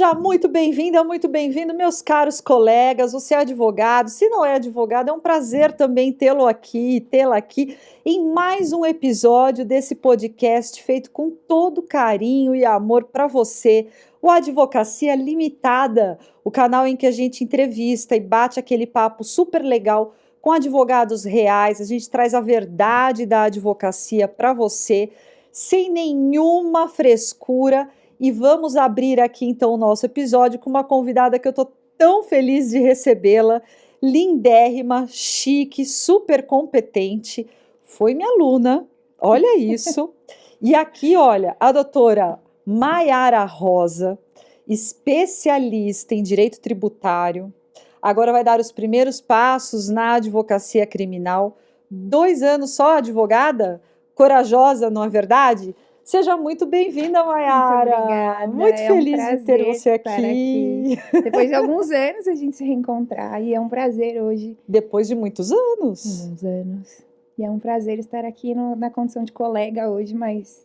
Seja muito bem-vinda, muito bem-vindo, meus caros colegas. Você é advogado, se não é advogado, é um prazer também tê-la aqui em mais um episódio desse podcast feito com todo carinho e amor para você, o Advocacia Limitada, o canal em que a gente entrevista e bate aquele papo super legal com advogados reais. A gente traz a verdade da advocacia para você, sem nenhuma frescura. E vamos abrir aqui então o nosso episódio com uma convidada que eu tô tão feliz de recebê-la, lindérrima, chique, super competente, foi minha aluna, olha isso. E aqui, olha, a doutora Maiara Rosa, especialista em direito tributário, agora vai dar os primeiros passos na advocacia criminal, 2 anos só advogada, corajosa, não é verdade? Seja muito bem-vinda, Maiara. Muito obrigada. Muito feliz de ter você aqui. Depois de alguns anos a gente se reencontrar e é um prazer hoje. Depois de muitos anos. Alguns anos. E é um prazer estar aqui na condição de colega hoje, mas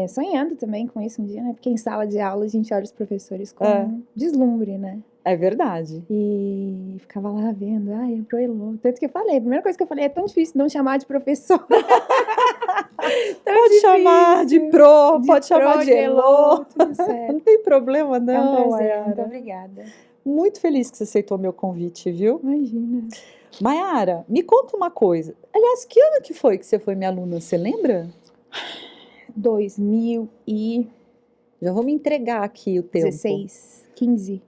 sonhando também com isso um dia, né? Porque em sala de aula a gente olha os professores com deslumbre, né? É verdade. E ficava lá vendo, é pro Elô. Tanto que eu falei, a primeira coisa que eu falei, é tão difícil não chamar de professor. Pode chamar de pro, pode chamar de Elô. Tudo certo. Não tem problema não, É um prazer, Maiara. muito obrigada. Muito feliz que você aceitou meu convite, viu? Imagina. Maiara, me conta uma coisa. Aliás, que ano que foi que você foi minha aluna, você lembra? 2000 e... Já vou me entregar aqui o tempo. 15.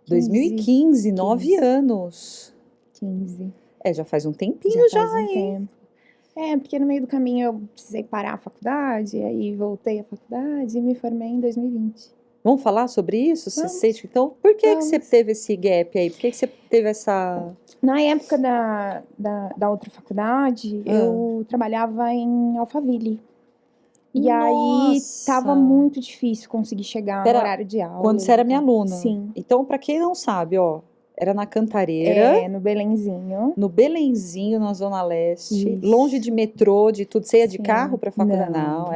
2015, 9 anos. 15. Já faz um tempinho já, faz um tempo. Porque no meio do caminho eu precisei parar a faculdade, aí voltei à faculdade e me formei em 2020. Vamos falar sobre isso? Vamos. Você sente, então, por que você teve esse gap aí? Por que você teve essa... Na época da outra faculdade, eu trabalhava em Alphaville. E aí tava muito difícil conseguir chegar no horário de aula. Quando você era minha aluna. Sim. Então, para quem não sabe, era na Cantareira. No Belenzinho. No Belenzinho, na Zona Leste. Isso. Longe de metrô, de tudo. Você ia de carro pra faculdade? Não,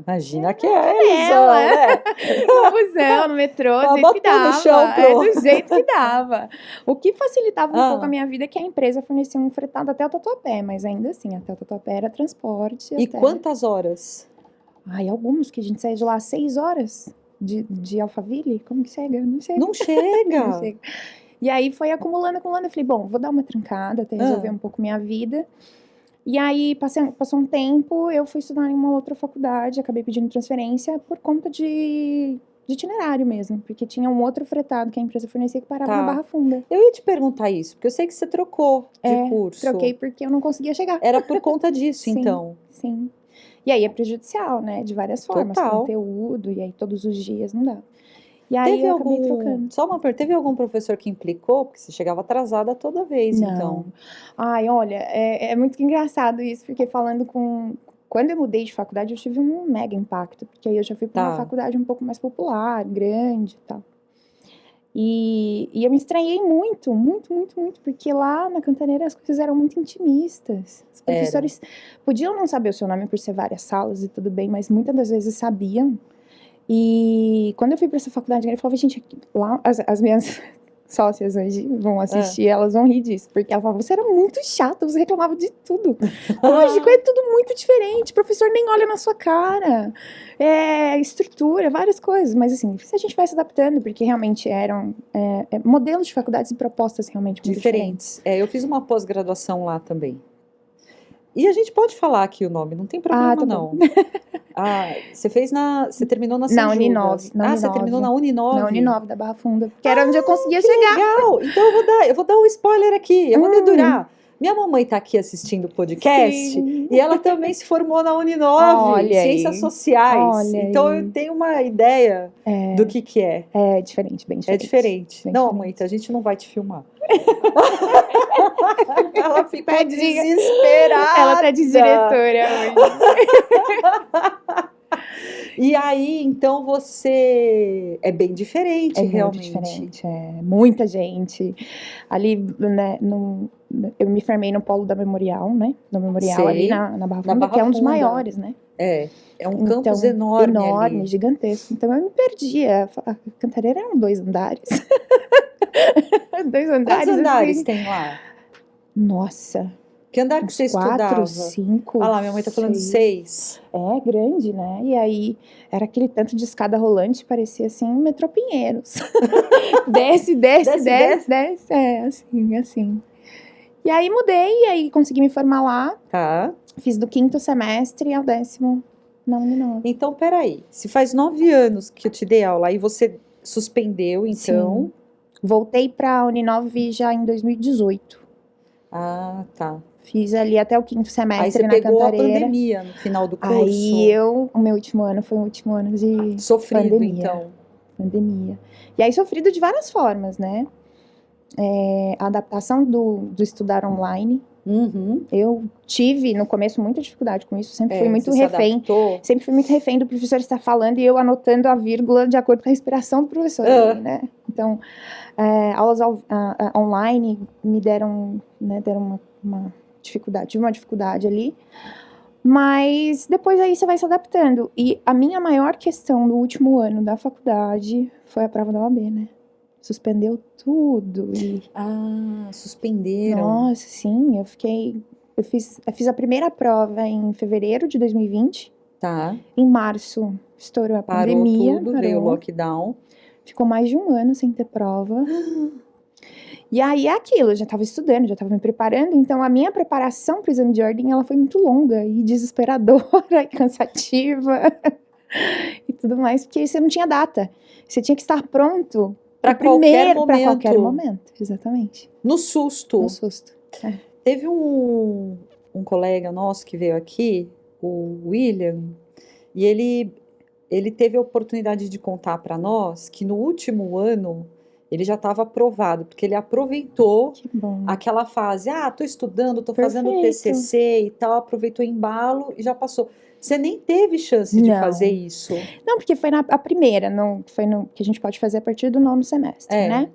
imagina que ilusão, né? No busão, no metrô, do jeito que dava. Do jeito que dava. O que facilitava um pouco a minha vida é que a empresa fornecia um fretado até o Tatuapé, mas ainda assim, até o Tatuapé era transporte. E quantas horas? Alguns que a gente saía de lá 6 horas de Alphaville. Como que chega? Não chega. Não chega. Não chega. E aí foi acumulando. Eu falei, bom, vou dar uma trancada até resolver um pouco minha vida. E aí passou um tempo, eu fui estudar em uma outra faculdade, acabei pedindo transferência por conta de itinerário mesmo, porque tinha um outro fretado que a empresa fornecia que parava na Barra Funda. Eu ia te perguntar isso, porque eu sei que você trocou de curso. Troquei porque eu não conseguia chegar. Era por conta disso, então. Sim. E aí é prejudicial, né? De várias formas. Total. Conteúdo, e aí todos os dias não dá. E aí eu acabei trocando. Só uma pergunta, teve algum professor que implicou? Porque você chegava atrasada toda vez, não. Então. Olha, é muito engraçado isso, porque quando eu mudei de faculdade, eu tive um mega impacto, porque aí eu já fui para uma faculdade um pouco mais popular, grande e tal. E eu me estranhei muito, porque lá na Cantareira as coisas eram muito intimistas. Os professores podiam não saber o seu nome por ser várias salas e tudo bem, mas muitas das vezes sabiam. E quando eu fui para essa faculdade, eu falava, gente, lá as minhas sócias hoje vão assistir, elas vão rir disso, porque ela falava, você era muito chata, você reclamava de tudo. Lógico, é tudo muito diferente, o professor nem olha na sua cara, estrutura, várias coisas, mas assim, a gente vai se adaptando, porque realmente eram modelos de faculdades e propostas realmente muito diferentes. Eu fiz uma pós-graduação lá também. E a gente pode falar aqui o nome, não tem problema não. Você terminou na São Judas. Uninove. Você terminou na Uninove? Na Uninove, da Barra Funda, que era onde eu conseguia chegar. Legal, então eu vou dar um spoiler aqui, eu vou dedurar. Minha mamãe está aqui assistindo o podcast e ela também se formou na Uninove, Ciências Sociais. Então eu tenho uma ideia do que é. É diferente, bem diferente. É diferente. Bem não, diferente. mãe, a gente não vai te filmar. Ela ficou desesperada. Ela tá de diretora hoje. E aí, então, você é bem diferente, realmente. Muito diferente, muita gente. Ali, né, eu me formei no polo da Memorial, né? No Memorial Sei. ali na Barra Funda, Barra que é um dos Funda. maiores, né? É um campus enorme ali. Gigantesco. Então eu me perdi. A Cantareira eram 2 andares. 2 andares. Quantos andares assim. tem lá? Nossa. Que andar que você 4, estudava? 5. Ah lá, minha mãe tá falando 6. É grande, né? E aí era aquele tanto de escada rolante, parecia assim um metrô Pinheiros. desce. É, assim. E aí mudei, e aí consegui me formar lá. Tá. Fiz do 5º semestre ao 10º na Uninove. Então, peraí. Se faz 9 anos que eu te dei aula e você suspendeu, então... Sim. Voltei pra Uninove já em 2018. Ah, tá. Fiz ali até o 5º semestre aí você na pegou Cantareira. a pandemia no final do curso. Aí o meu último ano foi um último ano de Sofrido, pandemia. então. Pandemia. E aí sofrido de várias formas, né? A adaptação do estudar online. Uhum. Eu tive, no começo, muita dificuldade com isso. Sempre fui muito você refém. Sempre fui muito refém do professor estar falando e eu anotando a vírgula de acordo com a respiração do professor, né? Então, aulas online me deram uma dificuldade. Tive uma dificuldade ali. Mas depois aí você vai se adaptando. E a minha maior questão no último ano da faculdade foi a prova da OAB, né? Suspendeu tudo. Suspenderam. Nossa, sim, eu fiz a primeira prova em fevereiro de 2020. Tá. Em março estourou a pandemia. Parou tudo, veio o lockdown. Ficou mais de um ano sem ter prova. E aí é aquilo, eu já estava estudando, já estava me preparando, então a minha preparação para o exame de ordem, ela foi muito longa e desesperadora e cansativa e tudo mais, porque você não tinha data. Você tinha que estar pronto para qualquer momento, exatamente. No susto. No susto. Teve um colega nosso que veio aqui, o William, e ele teve a oportunidade de contar para nós que no último ano ele já estava aprovado, porque ele aproveitou aquela fase, tô estudando, tô fazendo TCC e tal, aproveitou o embalo e já passou. Você nem teve chance de fazer isso. Não, porque foi a primeira, que a gente pode fazer a partir do 9º semestre, né?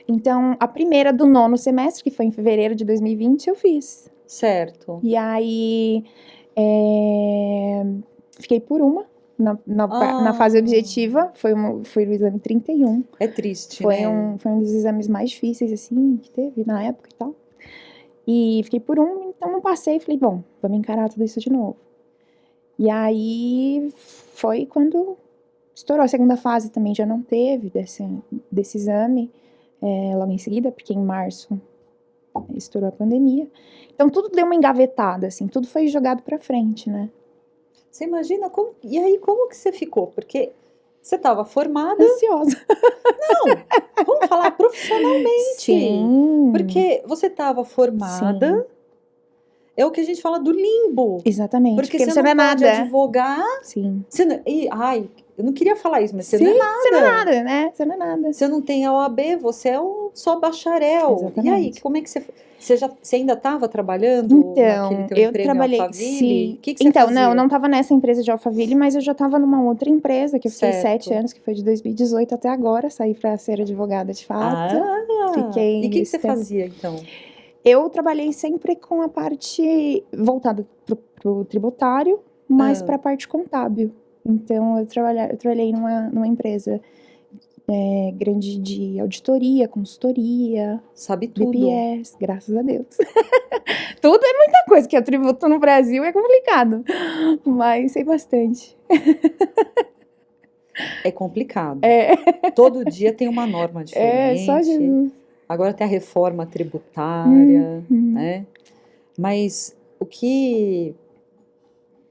Então, a primeira do 9º semestre, que foi em fevereiro de 2020, eu fiz. Certo. E aí, fiquei por uma. Na fase objetiva, foi o exame 31. É triste, né? Foi um dos exames mais difíceis, assim, que teve na época e tal. E fiquei por um, então não passei. Falei, bom, vamos encarar tudo isso de novo. E aí, foi quando estourou a segunda fase também, já não teve desse exame logo em seguida, porque em março estourou a pandemia. Então, tudo deu uma engavetada, assim, tudo foi jogado pra frente, né? Você imagina e aí como que você ficou? Porque você estava formada... Ansiosa. Não, vamos falar profissionalmente. Sim. Porque você estava formada... Sim. É o que a gente fala do limbo. Exatamente. Porque você não pode advogar... Sim. Eu não queria falar isso, mas você não é nada. Você não é nada, né? Você não é nada. Você não tem a OAB, você é só bacharel. Exatamente. E aí, como é que você ainda estava trabalhando naquele teu emprego em Alphaville? Sim. O que você fazia? Eu não estava nessa empresa de Alphaville, mas eu já estava numa outra empresa, que eu fiquei 7 anos, que foi de 2018 até agora, saí para ser advogada de fato. E o que você fazia, então? Eu trabalhei sempre com a parte voltada para o tributário, mas para a parte contábil. Então, eu trabalhei numa empresa grande de auditoria, consultoria. Sabe tudo. BPS, graças a Deus. Tudo é muita coisa, que o tributo no Brasil é complicado, mas sei bastante. É complicado. Todo dia tem uma norma diferente. Só Jesus. Agora tem a reforma tributária, né? Mas o que...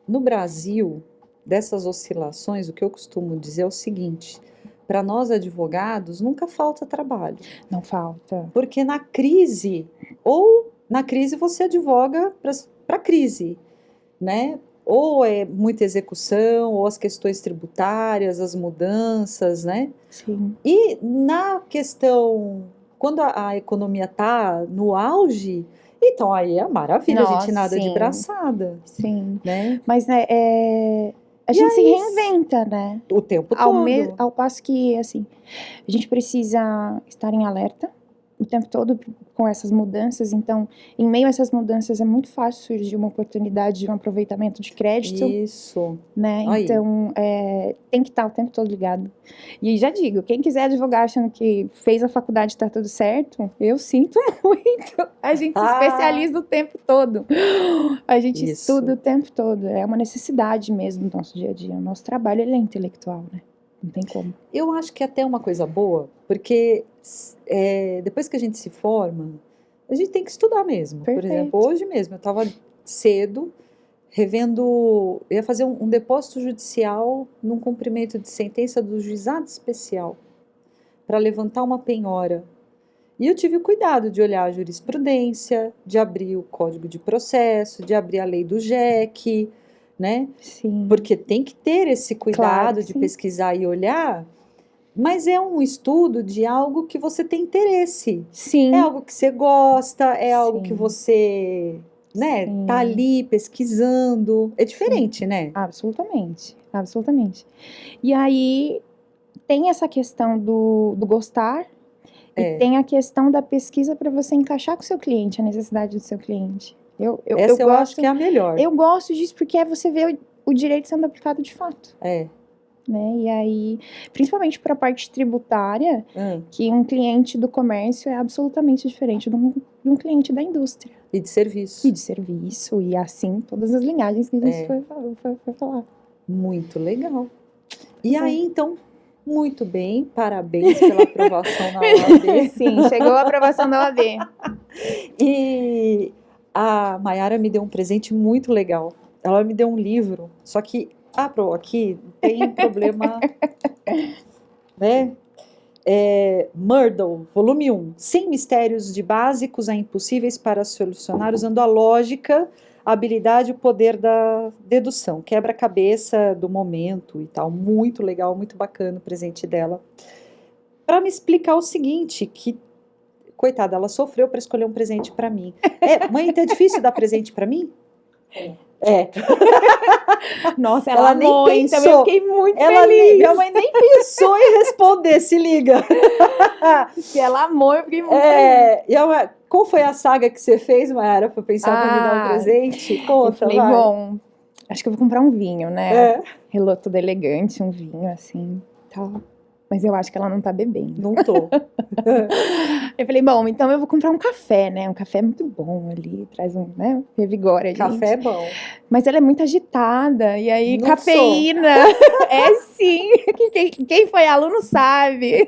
No Brasil, dessas oscilações, o que eu costumo dizer é o seguinte... Para nós advogados, nunca falta trabalho. Não falta. Porque na crise você advoga para a crise, né? Ou é muita execução, ou as questões tributárias, as mudanças, né? Sim. E na questão, quando a economia está no auge, então aí é maravilha, a gente nada de braçada. Sim. Né? Mas a gente se reinventa, né? O tempo todo. Ao passo que, assim, a gente precisa estar em alerta, o tempo todo com essas mudanças. Então, em meio a essas mudanças, é muito fácil surgir uma oportunidade de um aproveitamento de crédito. Isso. Né? Aí. Então, tem que estar o tempo todo ligado. E já digo, quem quiser advogar achando que fez a faculdade e está tudo certo, eu sinto muito. A gente se especializa o tempo todo. A gente estuda o tempo todo. É uma necessidade mesmo do nosso dia a dia. O nosso trabalho, ele é intelectual, né? Não tem como. Eu acho que é até uma coisa boa, porque depois que a gente se forma, a gente tem que estudar mesmo. Perfeito. Por exemplo, hoje mesmo, eu estava cedo revendo, eu ia fazer um depósito judicial num cumprimento de sentença do juizado especial para levantar uma penhora. E eu tive o cuidado de olhar a jurisprudência, de abrir o Código de Processo, de abrir a lei do JEC, né? Sim. Porque tem que ter esse cuidado de pesquisar e olhar, mas é um estudo de algo que você tem interesse. Sim. É algo que você gosta, é algo que você, né, tá ali pesquisando. É diferente, né? Absolutamente, absolutamente. E aí, tem essa questão do gostar, e tem a questão da pesquisa para você encaixar com o seu cliente, a necessidade do seu cliente. Eu acho que é a melhor. Eu gosto disso porque é você ver o direito sendo aplicado de fato. Né? E aí, principalmente para a parte tributária, que um cliente do comércio é absolutamente diferente de um cliente da indústria. E de serviço. E assim, todas as linhagens que a gente foi falar. Muito legal. E aí, então, muito bem, parabéns pela aprovação na OAB. Sim, chegou a aprovação da OAB. E a Mayara me deu um presente muito legal. Ela me deu um livro, só que aqui tem problema, né? Murdoch, volume 1, 100 mistérios de básicos a impossíveis para solucionar usando a lógica, a habilidade e o poder da dedução. Quebra-cabeça do momento e tal. Muito legal, muito bacana o presente dela. Para me explicar o seguinte, que, coitada, ela sofreu para escolher um presente para mim. Mãe, tá difícil dar presente para mim? Nossa, ela nem amou, pensou. Então eu fiquei muito feliz. Minha mãe nem pensou em responder, se liga. Se ela amou, eu fiquei muito feliz. Qual foi a saga que você fez, Mayara, para pensar para me dar um presente? Conta, eu falei, bom, acho que eu vou comprar um vinho, né? Relou todo elegante, um vinho assim, tal. Mas eu acho que ela não tá bebendo. Não tô. Eu falei, bom, então eu vou comprar um café, né? Um café muito bom ali, traz um, revigora a gente. Café é bom. Mas ela é muito agitada, e aí não cafeína. Sim, quem foi aluno sabe.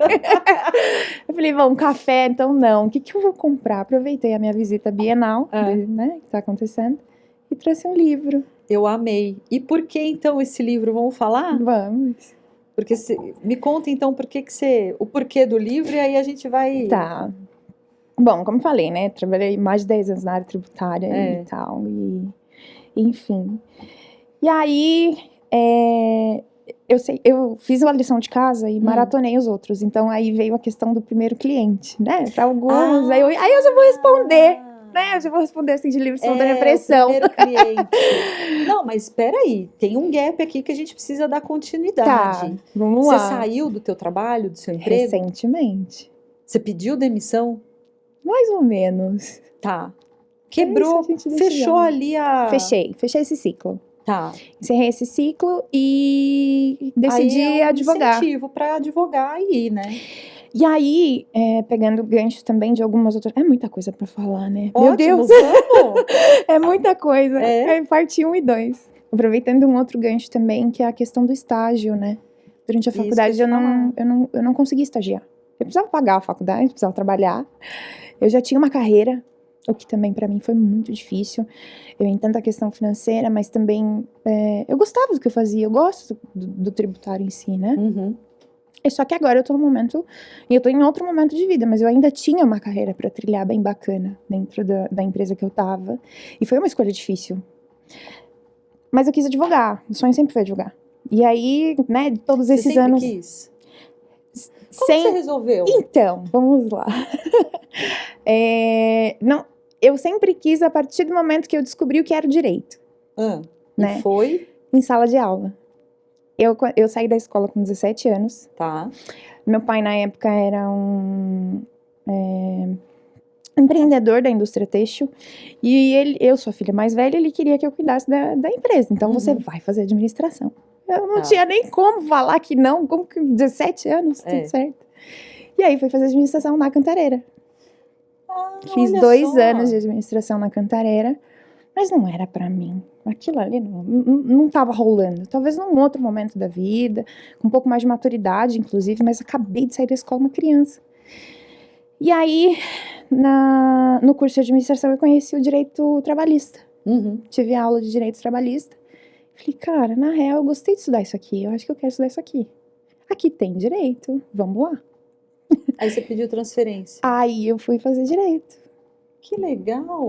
Eu falei, bom, café, então não. O que eu vou comprar? Aproveitei a minha visita bienal, né, que tá acontecendo, e trouxe um livro. Eu amei. E por que então esse livro? Vamos falar? Vamos. Porque me conta então o porquê do livro e aí a gente vai... Tá. Bom, como falei, né? Trabalhei mais de 10 anos na área tributária e tal. Enfim. E aí, eu fiz uma lição de casa e maratonei os outros. Então, aí veio a questão do primeiro cliente, né? Para alguns. Aí eu já vou responder. Né? Eu já vou responder assim de livre espontânea pressão. O primeiro cliente. Não, mas espera aí, tem um gap aqui que a gente precisa dar continuidade. Tá, vamos lá. Você saiu do teu trabalho, do seu emprego? Recentemente. Você pediu demissão? Mais ou menos. Tá. Quebrou, fechou ali a... Fechei esse ciclo. Tá. Encerrei esse ciclo e decidi advogar. Incentivo para advogar aí, né? E aí, pegando gancho também de algumas outras... É muita coisa pra falar, né? Ótimo, meu Deus! Vamos. É muita coisa. Parte 1 e 2. Aproveitando um outro gancho também, que é a questão do estágio, né? Durante a faculdade eu não conseguia estagiar. Eu precisava pagar a faculdade, precisava trabalhar. Eu já tinha uma carreira, o que também pra mim foi muito difícil. Eu entendo a questão financeira, mas também eu gostava do que eu fazia. Eu gosto do tributário em si, né? Uhum. Só que agora eu tô em outro momento de vida, mas eu ainda tinha uma carreira pra trilhar bem bacana dentro da empresa que eu tava. E foi uma escolha difícil. Mas eu quis advogar, o sonho sempre foi advogar. E aí, né, todos esses anos... Você sempre quis? Como você resolveu? Então, vamos lá. Não, eu sempre quis a partir do momento que eu descobri o que era o direito. Né? E foi? Em sala de aula. Eu saí da escola com 17 anos. Tá. Meu pai, na época, era um empreendedor da indústria têxtil, e eu sou a filha mais velha, ele queria que eu cuidasse da empresa, então você vai fazer administração. Eu não tinha nem como falar que não, como que 17 anos, tudo certo. E aí fui fazer administração na Cantareira. Fiz 2 anos de administração na Cantareira, mas não era pra mim. Aquilo ali não tava rolando. Talvez num outro momento da vida, com um pouco mais de maturidade, inclusive, mas acabei de sair da escola uma criança. E aí, no curso de administração, eu conheci o direito trabalhista. Tive aula de direito trabalhista. Falei, cara, na real, eu gostei de estudar isso aqui. Eu acho que eu quero estudar isso aqui. Aqui tem direito, vamos lá. Aí você pediu transferência. Aí eu fui fazer direito. Que legal!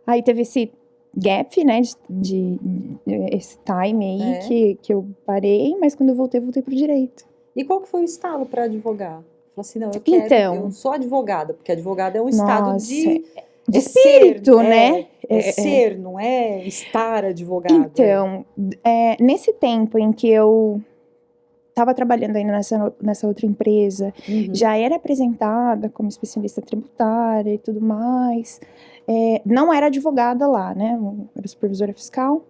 Aí teve esse gap, né, esse time aí que eu parei, mas quando eu voltei pro direito. E qual que foi o estalo para advogar? Falei assim, não, eu quero, eu sou advogada, porque advogada é um estado de espírito, ser, né? Ser, não é estar advogado. Então, nesse tempo em que eu estava trabalhando ainda nessa outra empresa, já era apresentada como especialista tributária e tudo mais, não era advogada lá, né? Era supervisora fiscal.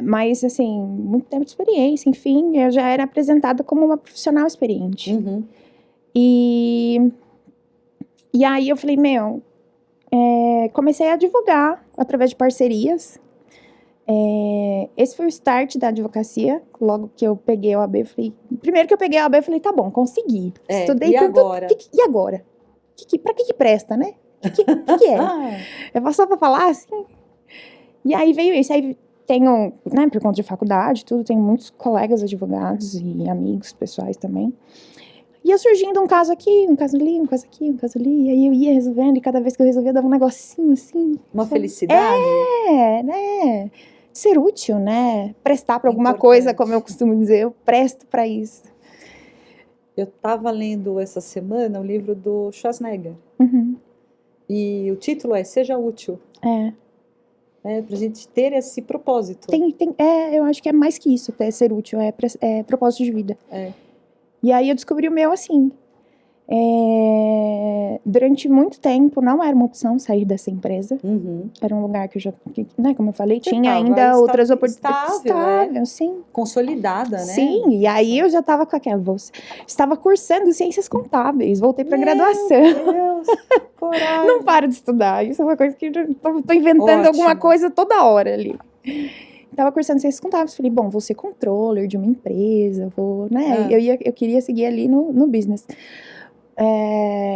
Mas, assim, muito tempo de experiência, enfim, eu já era apresentada como uma profissional experiente. E aí eu falei, comecei a advogar através de parcerias. Esse foi o start da advocacia. Logo que eu peguei a OAB, primeiro que eu peguei a OAB, eu falei, tá bom, consegui. Estudei e tanto. Agora? E agora? Pra que presta, né? O que é? É só pra falar assim? E aí veio isso. Aí tenho, né, por conta de faculdade, tudo, tenho muitos colegas advogados e amigos pessoais também. Ia surgindo um caso aqui, um caso ali, um caso aqui, um caso ali. E aí eu ia resolvendo, e cada vez que eu resolvia, eu dava um negocinho assim. Uma felicidade? Né? Ser útil, né? Prestar pra alguma coisa, como eu costumo dizer, eu presto pra isso. Eu tava lendo essa semana o livro do Schwarzenegger. E o título é Seja Útil. Pra gente ter esse propósito. Eu acho que é mais que isso, ser útil, é propósito de vida. E aí eu descobri o meu assim. Durante muito tempo não era uma opção sair dessa empresa. Era um lugar que eu já, né, como eu falei, tinha ainda outras oportunidades. Estável, sim. Consolidada, né? Sim, e aí eu já estava com aquela estava cursando ciências contábeis, voltei para graduação. Deus, coragem. Não paro de estudar, isso é uma coisa que eu tô inventando alguma coisa toda hora ali. Tava cursando ciências contábeis, falei, bom, vou ser controller de uma empresa, né? Eu queria seguir ali no business.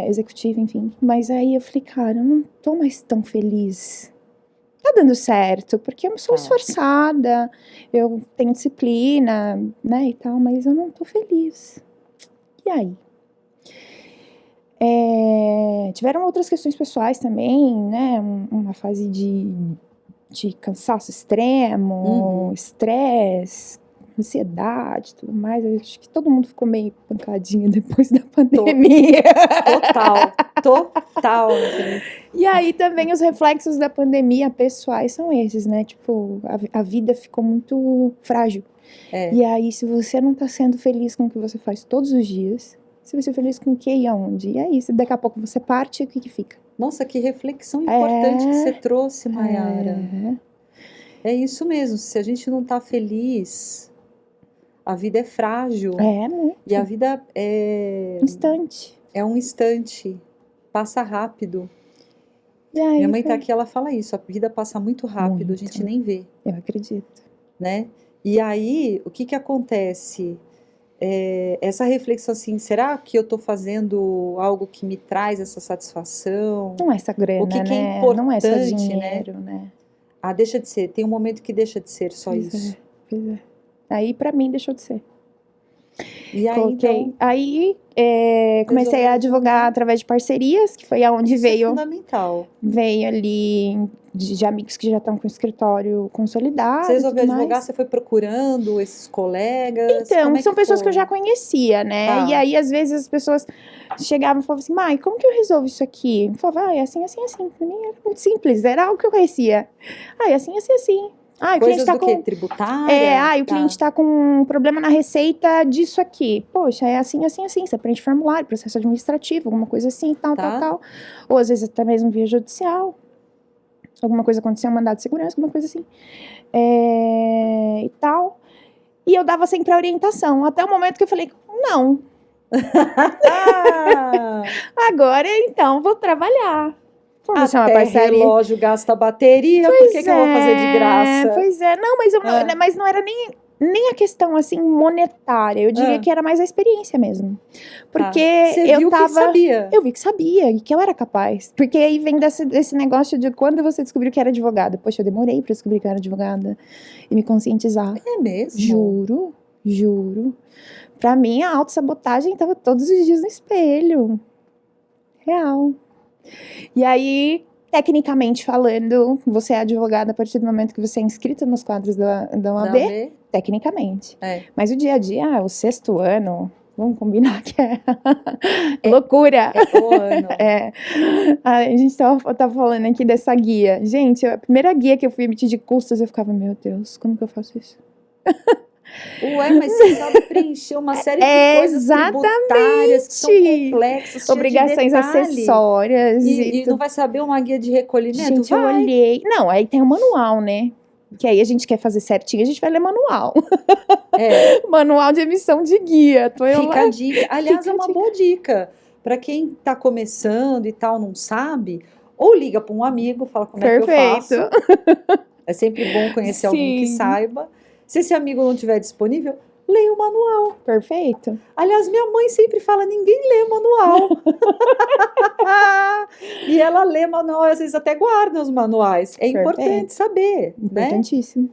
Executivo, enfim. Mas aí eu falei, cara, eu não tô mais tão feliz. Tá dando certo, porque eu sou esforçada, eu tenho disciplina, né, e tal, mas eu não tô feliz. E aí? Tiveram outras questões pessoais também, né, uma fase de cansaço extremo, estresse, ansiedade, tudo mais. Eu acho que todo mundo ficou meio pancadinho depois da pandemia. Total. E aí também os reflexos da pandemia pessoais são esses, né? Tipo, a vida ficou muito frágil. E aí, se você não tá sendo feliz com o que você faz todos os dias, se você é feliz com o que e aonde, e aí, daqui a pouco você parte, o que fica? Nossa, que reflexão importante que você trouxe, Mayara. É isso mesmo, se a gente não tá feliz, a vida é frágil. Muito. E a vida é instante. É um instante, passa rápido. Aí, minha mãe tá aqui, ela fala isso, a vida passa muito rápido, a gente nem vê. Eu acredito. Né? E aí, o que acontece? Essa reflexão assim, será que eu tô fazendo algo que me traz essa satisfação? Não é essa grana, o que né? É importante, não é só dinheiro, né? Deixa de ser, tem um momento que deixa de ser só isso. Pois é. Aí, pra mim, deixou de ser. E aí, então, aí comecei a advogar através de parcerias, que foi aonde veio. É fundamental. Veio ali de amigos que já estão com o escritório consolidado. Você resolveu advogar, você foi procurando esses colegas? Então, são pessoas que eu já conhecia, né? E aí, às vezes, as pessoas chegavam e falavam assim, Mai, como que eu resolvo isso aqui? Eu falava, é assim, assim, assim. Pra mim era muito simples, era algo que eu conhecia. É assim, assim, assim. Ah, o Coisas cliente tá do com... quê? Tributária? o cliente tá com um problema na receita disso aqui. Poxa, é assim, assim, assim. Você preenche formulário, processo administrativo, alguma coisa assim, tal, Tá. tal, tal. Ou às vezes até mesmo via judicial. Alguma coisa aconteceu, um mandado de segurança, alguma coisa assim. E tal. E eu dava sempre a orientação. Até o momento que eu falei, não. Agora, então, vou trabalhar. Vamos deixar uma Até parceria. relógio gasta bateria, por que que eu vou fazer de graça? Pois é. Não, mas não era nem a questão, assim, monetária. Eu diria que era mais a experiência mesmo. Porque Você viu que sabia. Eu vi que sabia e que eu era capaz. Porque aí vem desse negócio de quando você descobriu que era advogada. Poxa, eu demorei pra descobrir que eu era advogada. E me conscientizar. É mesmo? Juro. Pra mim, a autossabotagem tava todos os dias no espelho. Real. E aí, tecnicamente falando, você é advogada a partir do momento que você é inscrita nos quadros da OAB, tecnicamente. Mas o dia a dia, o 6º ano, vamos combinar que é loucura. É o ano. A gente tava falando aqui dessa guia. Gente, a primeira guia que eu fui emitir de custos, eu ficava, meu Deus, como que eu faço isso? Ué, mas você sabe preencher uma série de coisas tributárias que são complexas, obrigações acessórias. E não vai saber uma guia de recolhimento? Gente, eu olhei. Não, aí tem o manual, né? Que aí a gente quer fazer certinho, a gente vai ler manual. Manual de emissão de guia. Fica a dica. Aliás, é uma boa dica. Para quem tá começando e tal, não sabe, ou liga para um amigo, fala como é que eu faço. É sempre bom conhecer alguém que saiba. Se esse amigo não estiver disponível, leia o manual. Perfeito. Aliás, minha mãe sempre fala, ninguém lê manual. E ela lê manual, às vezes até guarda os manuais. É importante saber, Importantíssimo. Né?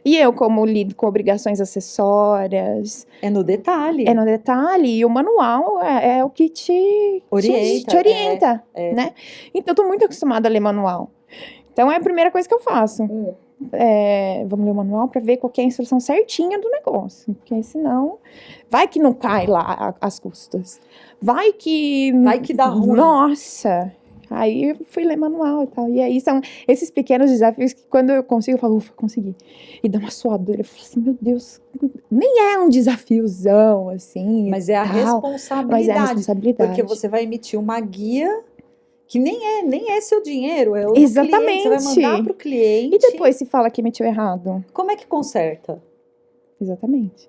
E eu, como lido com obrigações acessórias... É no detalhe. E o manual é o que te orienta, né? Então, eu tô muito acostumada a ler manual. Então, é a primeira coisa que eu faço. Vamos ler o manual para ver qual é a instrução certinha do negócio, porque senão vai que não cai lá as custas, vai que dá ruim. Nossa, aí eu fui ler manual e tal, e aí são esses pequenos desafios que quando eu consigo, eu falo, ufa, consegui, e dá uma suadora, eu falo assim, meu Deus, nem é um desafiozão assim, mas é a responsabilidade, porque você vai emitir uma guia que nem é seu dinheiro, é o Exatamente. Cliente, você vai mandar para o cliente. E depois se fala que emitiu errado? Como é que conserta? Exatamente.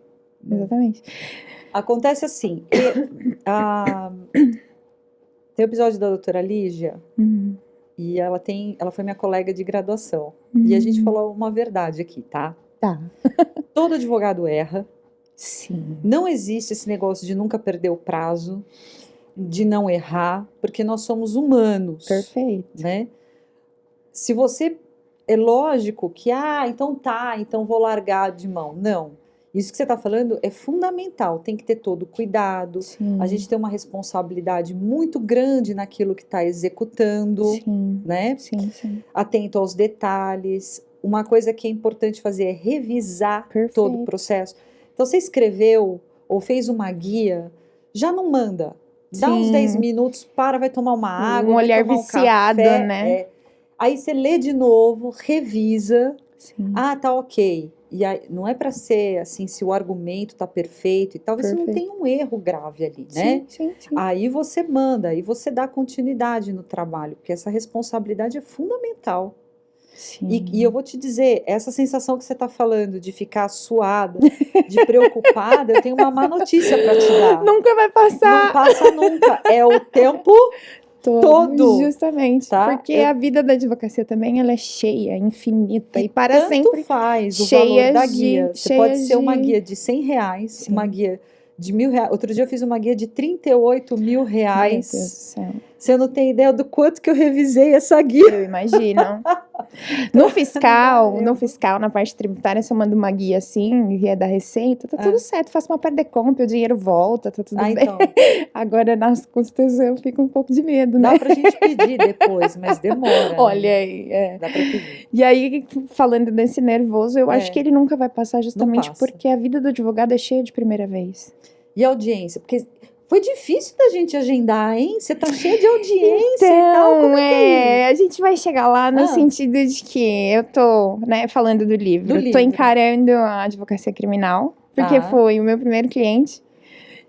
Acontece assim, tem o episódio da doutora Lígia, e ela foi minha colega de graduação, e a gente falou uma verdade aqui, tá? Todo advogado erra. Sim. Não existe esse negócio de nunca perder o prazo, de não errar, porque nós somos humanos. Perfeito. Né? Se você... É lógico que, então vou largar de mão. Não. Isso que você está falando é fundamental. Tem que ter todo o cuidado. Sim. A gente tem uma responsabilidade muito grande naquilo que está executando. Sim. Né? Sim. Atento aos detalhes. Uma coisa que é importante fazer é revisar todo o processo. Então, você escreveu ou fez uma guia, já não manda. Dá uns 10 minutos, vai tomar uma água. Um olhar viciado, café, né? Aí você lê de novo, revisa. Sim. Tá ok. E aí, não é para ser assim, se o argumento tá perfeito e talvez você não tenha um erro grave ali, né? Sim. Aí você manda, aí você dá continuidade no trabalho, porque essa responsabilidade é fundamental. E eu vou te dizer, essa sensação que você está falando de ficar suada, de preocupada, eu tenho uma má notícia para te dar. Nunca vai passar. Não passa nunca. É o tempo todo. Justamente. Tá? Porque a vida da advocacia também ela é cheia, infinita e para tanto sempre. Faz o valor da guia. Você pode ser uma guia de R$100, uma guia de R$1.000. Outro dia eu fiz uma guia de R$38 mil. Meu Deus do céu. Você não tem ideia do quanto que eu revisei essa guia. Eu imagino. No fiscal, na parte tributária, se eu mando uma guia assim, guia da Receita, tá tudo certo. Faço uma perdecomp, o dinheiro volta, tá tudo bem. Então. Agora, nas custas, eu fico um pouco de medo, né? Dá pra gente pedir depois, mas demora. Olha aí, Dá pra pedir. E aí, falando desse nervoso, eu acho que ele nunca vai passar justamente porque a vida do advogado é cheia de primeira vez. E audiência? Porque Foi difícil da gente agendar, hein? Você tá cheia de audiência e tal. Então, Como é a gente vai chegar lá no sentido de que eu tô, né, falando do livro. Tô encarando a advocacia criminal, porque foi o meu primeiro cliente.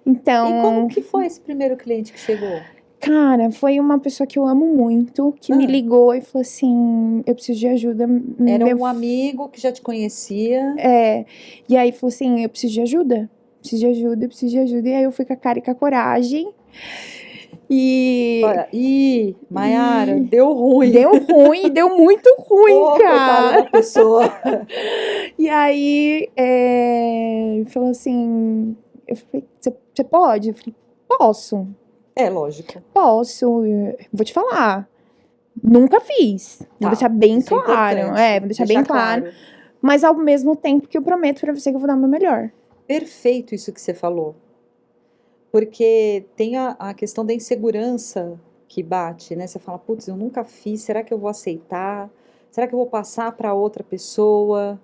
Então... E como que foi esse primeiro cliente que chegou? Cara, foi uma pessoa que eu amo muito, que me ligou e falou assim, eu preciso de ajuda. Era um amigo que já te conhecia. E aí falou assim, eu preciso de ajuda. Preciso de ajuda, eu preciso de ajuda. E aí eu fui com a cara e com a coragem. Olha, Maiara, deu ruim. Deu ruim, deu muito ruim, cara. Da pessoa. E aí, falou assim, eu falei, você pode? Eu falei, posso. Lógico. Posso, vou te falar. Nunca fiz. Vou deixar bem claro. Vou deixar bem claro. Mas ao mesmo tempo que eu prometo pra você que eu vou dar o meu melhor. Perfeito isso que você falou. Porque tem a questão da insegurança que bate, né? Você fala, putz, eu nunca fiz, será que eu vou aceitar? Será que eu vou passar para outra pessoa?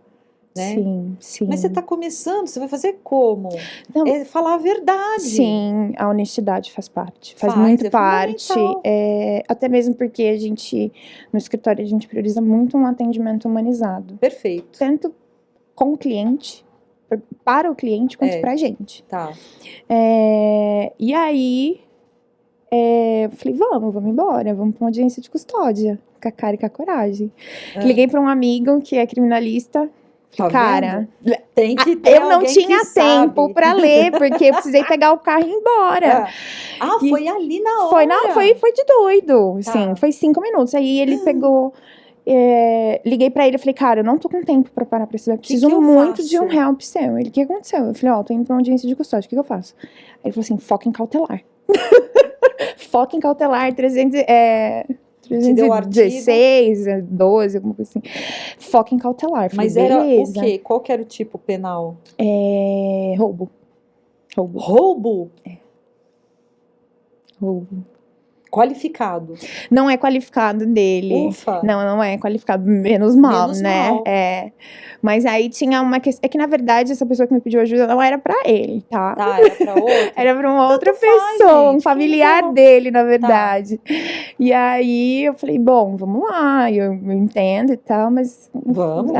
Né? Sim. Mas você está começando, você vai fazer como? Falar a verdade. Sim, a honestidade faz parte. Faz muito parte. Até mesmo porque a gente, no escritório, a gente prioriza muito um atendimento humanizado. Perfeito. Tanto com o cliente, para o cliente, quanto pra gente. Tá. E aí, eu falei, vamos embora, vamos pra uma audiência de custódia, com a cara e com a coragem. Liguei pra um amigo que é criminalista. Cara, tem que ter eu não tinha tempo pra ler, porque eu precisei pegar o carro e ir embora. Foi ali na hora? Foi de doido, sim, foi 5 minutos. Aí ele pegou, liguei pra ele e falei, cara, eu não tô com tempo pra parar pra estudar, eu preciso muito de um help seu. Ele, o que aconteceu? Eu falei, tô indo pra uma audiência de custódia, o que eu faço? Ele falou assim, foca em cautelar. Foca em cautelar, 316, 12, alguma coisa assim. Foca em cautelar. Mas era o quê? Qual que era o tipo penal? Roubo. Roubo? Roubo. Qualificado. Não é qualificado dele. Ufa. Não é qualificado. Menos mal, né? Mal. Mas aí tinha uma questão. É que, na verdade, essa pessoa que me pediu ajuda não era pra ele, tá? Era pra outra? Era pra uma outra pessoa, um familiar dele, na verdade. E aí eu falei, bom, vamos lá. Eu entendo e tal, mas. Vamos.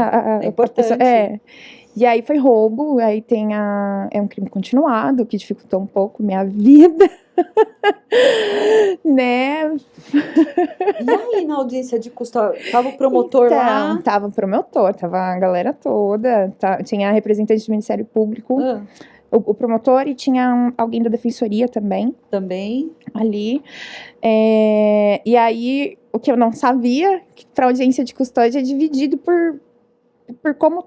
É importante. E aí foi roubo, aí é um crime continuado, que dificultou um pouco minha vida. Né? E aí, na audiência de custódia, tava o promotor lá? Tava o promotor, tava a galera toda, tinha a representante do Ministério Público, o promotor, e tinha alguém da defensoria também. Ali. E aí, o que eu não sabia, que pra audiência de custódia é dividido por como...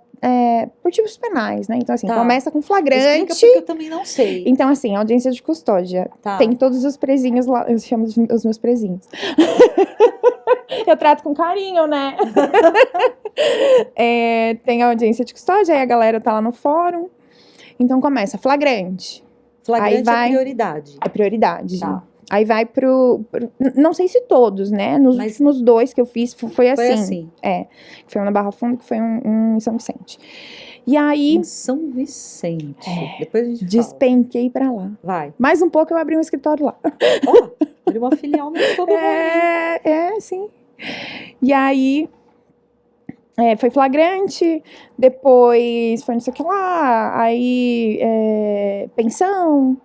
por tipos penais, né? Então, assim, começa com flagrante. Explica, porque eu também não sei. Então, assim, audiência de custódia. Tem todos os presinhos lá, eu chamo os meus presinhos. Eu trato com carinho, né? Tem a audiência de custódia, aí a galera tá lá no fórum. Então, começa flagrante. Flagrante é prioridade. É prioridade. Aí vai não sei se todos, né? Nos últimos 2 que eu fiz, foi assim. Foi um na Barra Funda, que foi um em São Vicente. E aí... Em São Vicente. Depois a gente despenquei pra lá. Vai. Mais um pouco eu abri um escritório lá. Abri uma filial no todo mundo. Sim. E aí... foi flagrante, depois foi não sei o que lá, aí pensão...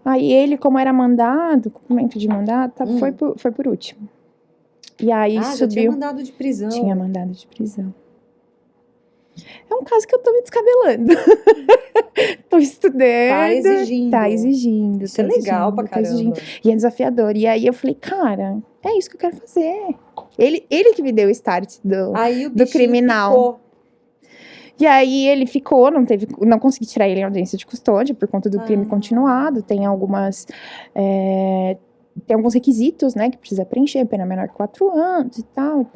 Aí ele, como era mandado, cumprimento de mandado, foi por último. E aí subiu... já tinha mandado de prisão. Tinha mandado de prisão. É um caso que eu tô me descabelando. Tô estudando. Tá exigindo. Isso é legal pra caramba. E é desafiador. E aí eu falei, cara, é isso que eu quero fazer. Ele que me deu o start do criminal. Ficou. E aí ele ficou, não consegui tirar ele em audiência de custódia por conta do crime continuado. Tem alguns requisitos, né, que precisa preencher, pena menor que 4 anos e tal.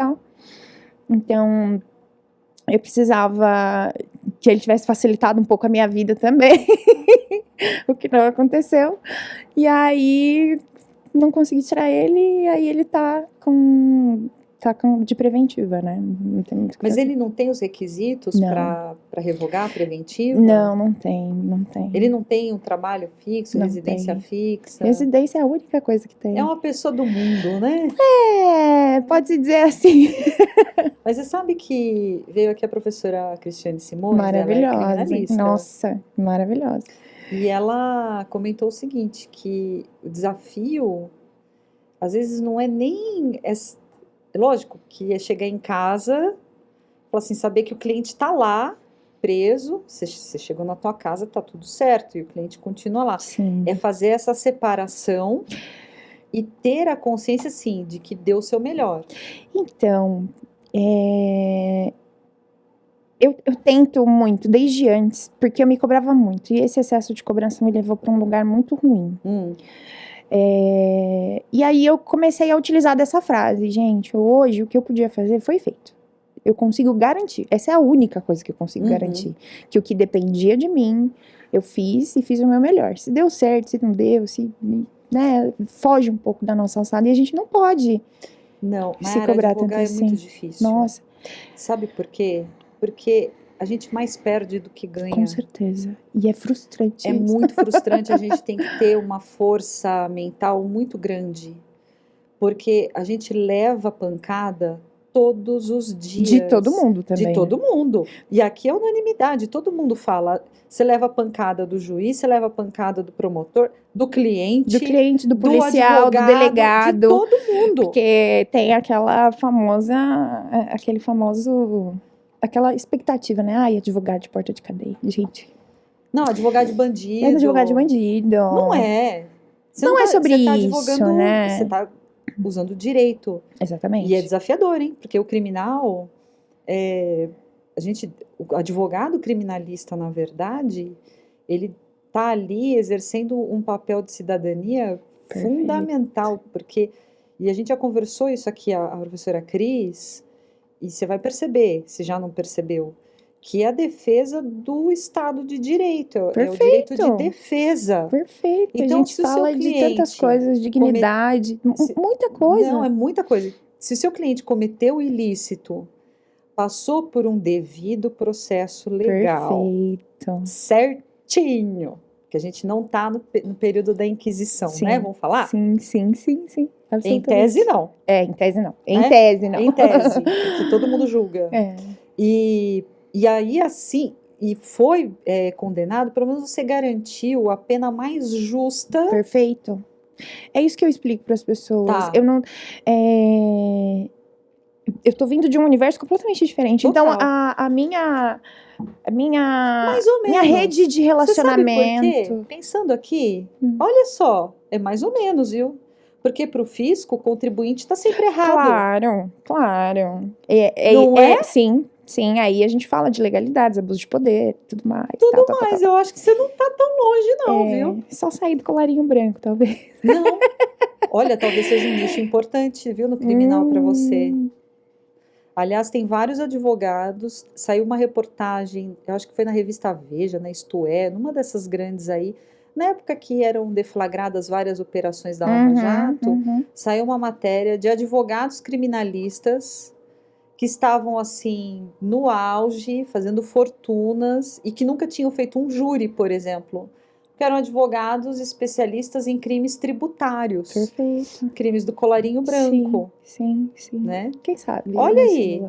Então, eu precisava que ele tivesse facilitado um pouco a minha vida também, o que não aconteceu. E aí, não consegui tirar ele, e aí ele tá de preventiva, né? Não tem muito. Mas ele não tem os requisitos para para revogar preventivo? Não tem. Ele não tem um trabalho fixo, residência fixa? Residência é a única coisa que tem. É uma pessoa do mundo, né? Pode-se dizer assim. Mas você sabe que veio aqui a professora Cristiane Simões, Maravilhosa. ela é criminalista. Nossa, maravilhosa. E ela comentou o seguinte, que o desafio, às vezes, não é nem... lógico que é chegar em casa, assim, saber que o cliente está lá, preso, você chegou na tua casa, tá tudo certo, e o cliente continua lá. Sim. É fazer essa separação e ter a consciência, sim, de que deu o seu melhor. Então, eu tento muito, desde antes, porque eu me cobrava muito, e esse excesso de cobrança me levou para um lugar muito ruim. E aí eu comecei a utilizar dessa frase, gente, hoje o que eu podia fazer foi feito. Eu consigo garantir, essa é a única coisa que eu consigo garantir, que o que dependia de mim, eu fiz e fiz o meu melhor. Se deu certo, se não deu, né, foge um pouco da nossa alçada e a gente não pode se cobrar tanto assim. É muito difícil. Nossa. Sabe por quê? Porque a gente mais perde do que ganha. Com certeza. E é frustrante. É muito frustrante, a gente tem que ter uma força mental muito grande. Porque a gente leva pancada todos os dias. De todo mundo também. De todo mundo. E aqui é unanimidade, todo mundo fala. Você leva a pancada do juiz, você leva a pancada do promotor, do cliente. Do policial, do delegado. De todo mundo. Porque tem aquela aquela expectativa, né? Ai, advogado de porta de cadeia, gente. Não, advogado de bandido. É advogado de bandido. Não é. Não é sobre isso, né? Você tá usando o direito. Exatamente. E é desafiador, hein? Porque o criminal, o advogado criminalista, na verdade, ele tá ali exercendo um papel de cidadania fundamental, porque, e a gente já conversou isso aqui, a professora Cris, e você vai perceber, se já não percebeu, que é a defesa do Estado de Direito, é o direito de defesa. Perfeito. Então, a gente fala de tantas coisas, dignidade, muita coisa. Não, é muita coisa. Se o seu cliente cometeu o ilícito, passou por um devido processo legal. Perfeito. Certinho. Que a gente não está no período da Inquisição, né? Vamos falar? Sim. Em tese, não. Em tese, não. Em tese, não. Em tese, que todo mundo julga. E aí, assim, e foi condenado, pelo menos você garantiu a pena mais justa. Perfeito. É isso que eu explico para as pessoas. Tá. Eu não... Eu tô vindo de um universo completamente diferente. Total. Então, a minha mais ou menos. Minha rede de relacionamento. Você sabe por quê? Pensando aqui, olha só, é mais ou menos, viu? Porque para o fisco, o contribuinte está sempre errado. Claro. Não é? Sim, aí a gente fala de legalidades, abuso de poder, tudo mais. Eu acho que você não tá tão longe não, viu? Só sair do colarinho branco, talvez. Não. Olha, talvez seja um nicho importante, viu, no criminal para você. Aliás, tem vários advogados, saiu uma reportagem, eu acho que foi na revista Veja, na Isto É, numa dessas grandes aí, na época que eram deflagradas várias operações da Lava Jato, saiu uma matéria de advogados criminalistas que estavam, assim, no auge, fazendo fortunas, e que nunca tinham feito um júri, por exemplo. Que eram advogados especialistas em crimes tributários. Perfeito. Crimes do colarinho branco. Sim. Né? Quem sabe? Olha aí.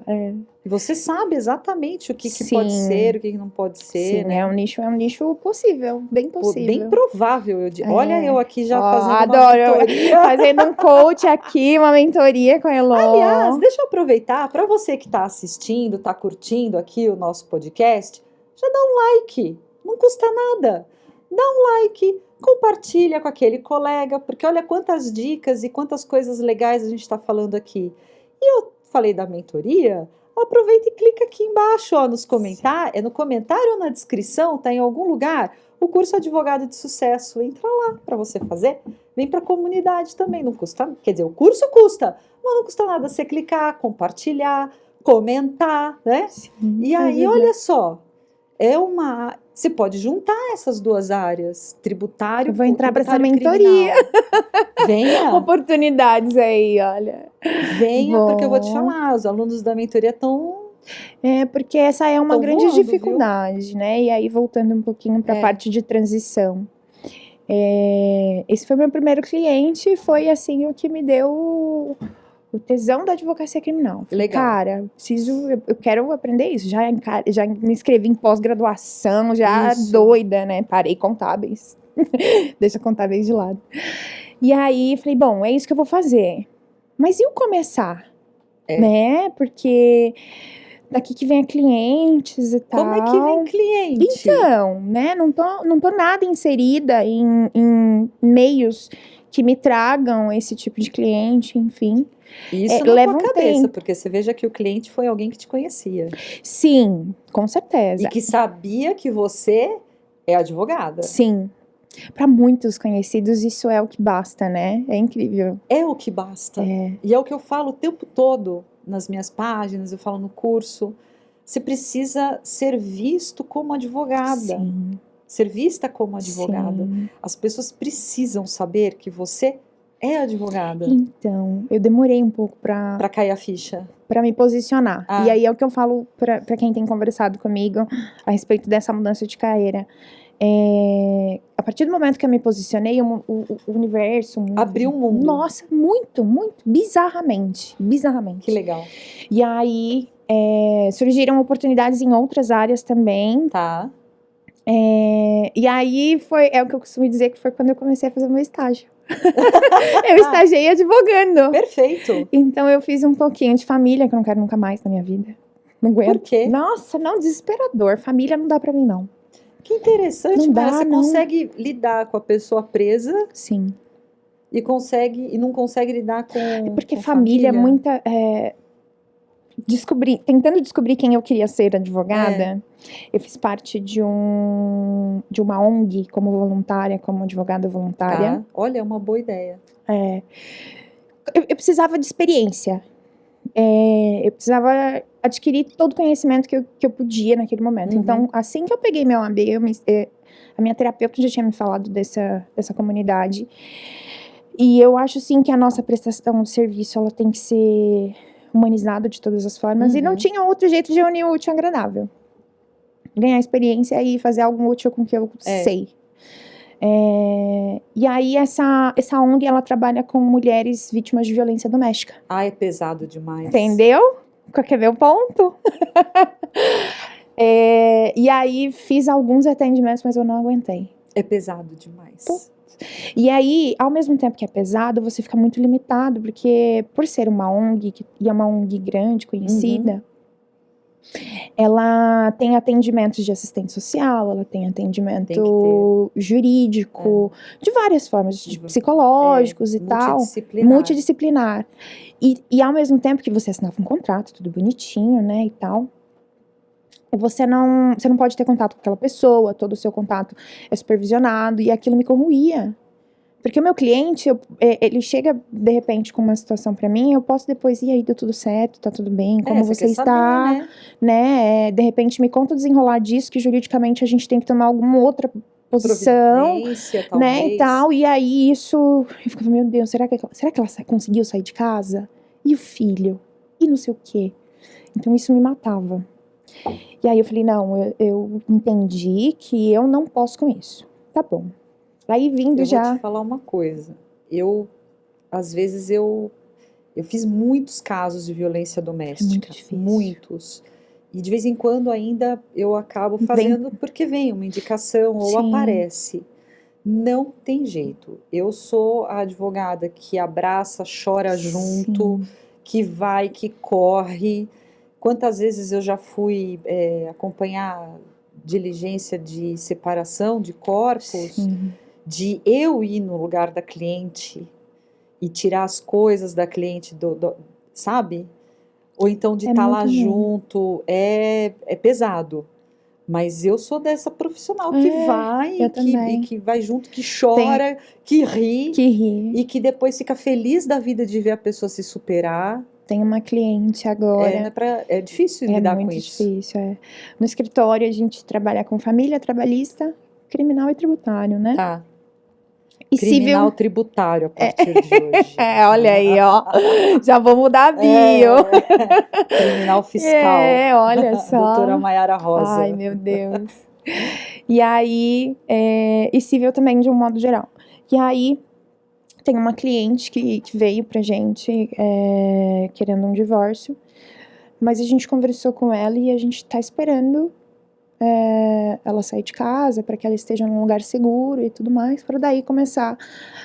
Você sabe exatamente o que pode ser, o que não pode ser, né? É um nicho possível, bem possível. Bem provável. Olha eu aqui já fazendo adoro. uma mentoria. Fazendo um coach aqui, uma mentoria com a Elô. Aliás, deixa eu aproveitar, para você que está assistindo, está curtindo aqui o nosso podcast, já dá um like, não custa nada. Dá um like, compartilha com aquele colega, porque olha quantas dicas e quantas coisas legais a gente está falando aqui. E eu falei da mentoria, aproveita e clica aqui embaixo, ó, nos comentários, é no comentário ou na descrição, tá em algum lugar, o curso Advogado de Sucesso. Entra lá para você fazer, vem para a comunidade também, não custa, quer dizer, o curso custa, mas não custa nada você clicar, compartilhar, comentar, né? E aí, olha só, você pode juntar essas duas áreas, tributário. Eu vou entrar para essa mentoria. Venha. Oportunidades aí, olha. Venha, porque eu vou te falar, os alunos da mentoria estão Porque essa é uma Tão grande voando, dificuldade, né? E aí, voltando um pouquinho para a parte de transição. Esse foi meu primeiro cliente, foi assim o que me deu o tesão da advocacia criminal. Falei, Legal. cara, eu quero aprender isso. Já me inscrevi em pós-graduação, já doida, né? Parei contábeis. Deixa contábeis de lado. E aí, falei, bom, é isso que eu vou fazer. Mas e o começar? Né? Porque daqui que vem clientes e tal. Como é que vem cliente? Então, né? Não tô nada inserida em meios que me tragam esse tipo de cliente, enfim. Isso na tua cabeça, porque você veja que o cliente foi alguém que te conhecia. Sim, com certeza. E que sabia que você é advogada. Sim. Para muitos conhecidos, isso é o que basta, né? É incrível. É o que basta. E é o que eu falo o tempo todo nas minhas páginas, eu falo no curso. Você precisa ser visto como advogada. Sim. Ser vista como advogada. Sim. As pessoas precisam saber que você é advogada. Então, eu demorei um pouco para cair a ficha. Para me posicionar. E aí é o que eu falo para quem tem conversado comigo a respeito dessa mudança de carreira. A partir do momento que eu me posicionei, o universo... Abriu um mundo. Nossa, muito, muito. Bizarramente. Que legal. E aí, surgiram oportunidades em outras áreas também. Tá. E aí, é o que eu costumo dizer que foi quando eu comecei a fazer o meu estágio. Eu estagiei advogando. Perfeito. Então, eu fiz um pouquinho de família, que eu não quero nunca mais na minha vida. Não aguento. Por quê? Nossa, não, desesperador. Família não dá pra mim, não. Que interessante, mas você consegue lidar com a pessoa presa? Sim. E não consegue lidar com porque família é muita... tentando descobrir quem eu queria ser advogada, eu fiz parte de uma ONG como voluntária, como advogada voluntária. Tá. Olha, é uma boa ideia. Eu precisava de experiência. Eu precisava adquirir todo o conhecimento que eu podia naquele momento. Uhum. Então, assim que eu peguei meu AB, a minha terapeuta já tinha me falado dessa comunidade. E eu acho, sim, que a nossa prestação de serviço, ela tem que ser humanizada de todas as formas. E não tinha outro jeito de unir o útil ao agradável. Ganhar experiência e fazer algo útil com o que eu sei. E aí, essa ONG, ela trabalha com mulheres vítimas de violência doméstica. É pesado demais. Entendeu? Quer ver o ponto? E aí, fiz alguns atendimentos, mas eu não aguentei. É pesado demais. E aí, ao mesmo tempo que é pesado, você fica muito limitado, porque por ser uma ONG, e é uma ONG grande, conhecida, ela tem atendimentos de assistente social, ela tem atendimento jurídico, de várias formas, de psicológicos e tal. Multidisciplinar. E ao mesmo tempo que você assinava um contrato, tudo bonitinho, né, e tal, você não pode ter contato com aquela pessoa, todo o seu contato é supervisionado, e aquilo me corroía. Porque o meu cliente, ele chega, de repente, com uma situação pra mim, eu posso depois, e aí, deu tudo certo, tá tudo bem, como você está, saber, né? De repente, me conta o desenrolar disso, que juridicamente a gente tem que tomar alguma outra posição, né, e tal, e aí isso, eu ficava, meu Deus, será que ela conseguiu sair de casa? E o filho? E não sei o quê? Então, isso me matava. E aí eu falei, não, eu entendi que eu não posso com isso. Tá bom. Aí vindo já... Eu vou te falar uma coisa. Às vezes, eu fiz muitos casos de violência doméstica. Muito difícil. Muitos. E de vez em quando ainda eu acabo fazendo porque vem uma indicação ou aparece. Não tem jeito. Eu sou a advogada que abraça, chora junto, que vai, que corre. Quantas vezes eu já fui acompanhar diligência de separação de corpos, de eu ir no lugar da cliente e tirar as coisas da cliente, sabe? Ou então de estar lá junto, é pesado. Mas eu sou dessa profissional que vai e que vai junto, que chora, que ri e que depois fica feliz da vida de ver a pessoa se superar. Tem uma cliente agora. É difícil lidar com isso. É muito difícil, No escritório a gente trabalha com família, trabalhista, criminal e tributário, né? Tá. E Criminal civil. tributário a partir de hoje. Olha aí, ó. Já vou mudar a bio. Criminal fiscal. Olha só. Doutora Maiara Rosa. Ai, meu Deus. E aí, e civil também, de um modo geral. E aí, tem uma cliente que veio pra gente querendo um divórcio, mas a gente conversou com ela e a gente tá esperando ela sair de casa para que ela esteja num lugar seguro e tudo mais, para daí começar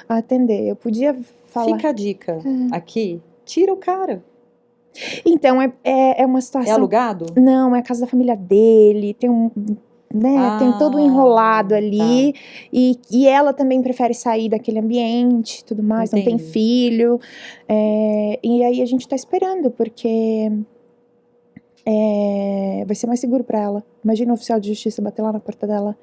a atender. Eu podia falar... Fica a dica aqui, tira o cara. Então, é uma situação... É alugado? Não, é a casa da família dele, tem tem todo um enrolado ali, e ela também prefere sair daquele ambiente, tudo mais, não tem filho, e aí a gente tá esperando, porque vai ser mais seguro pra ela. Imagina o oficial de justiça bater lá na porta dela,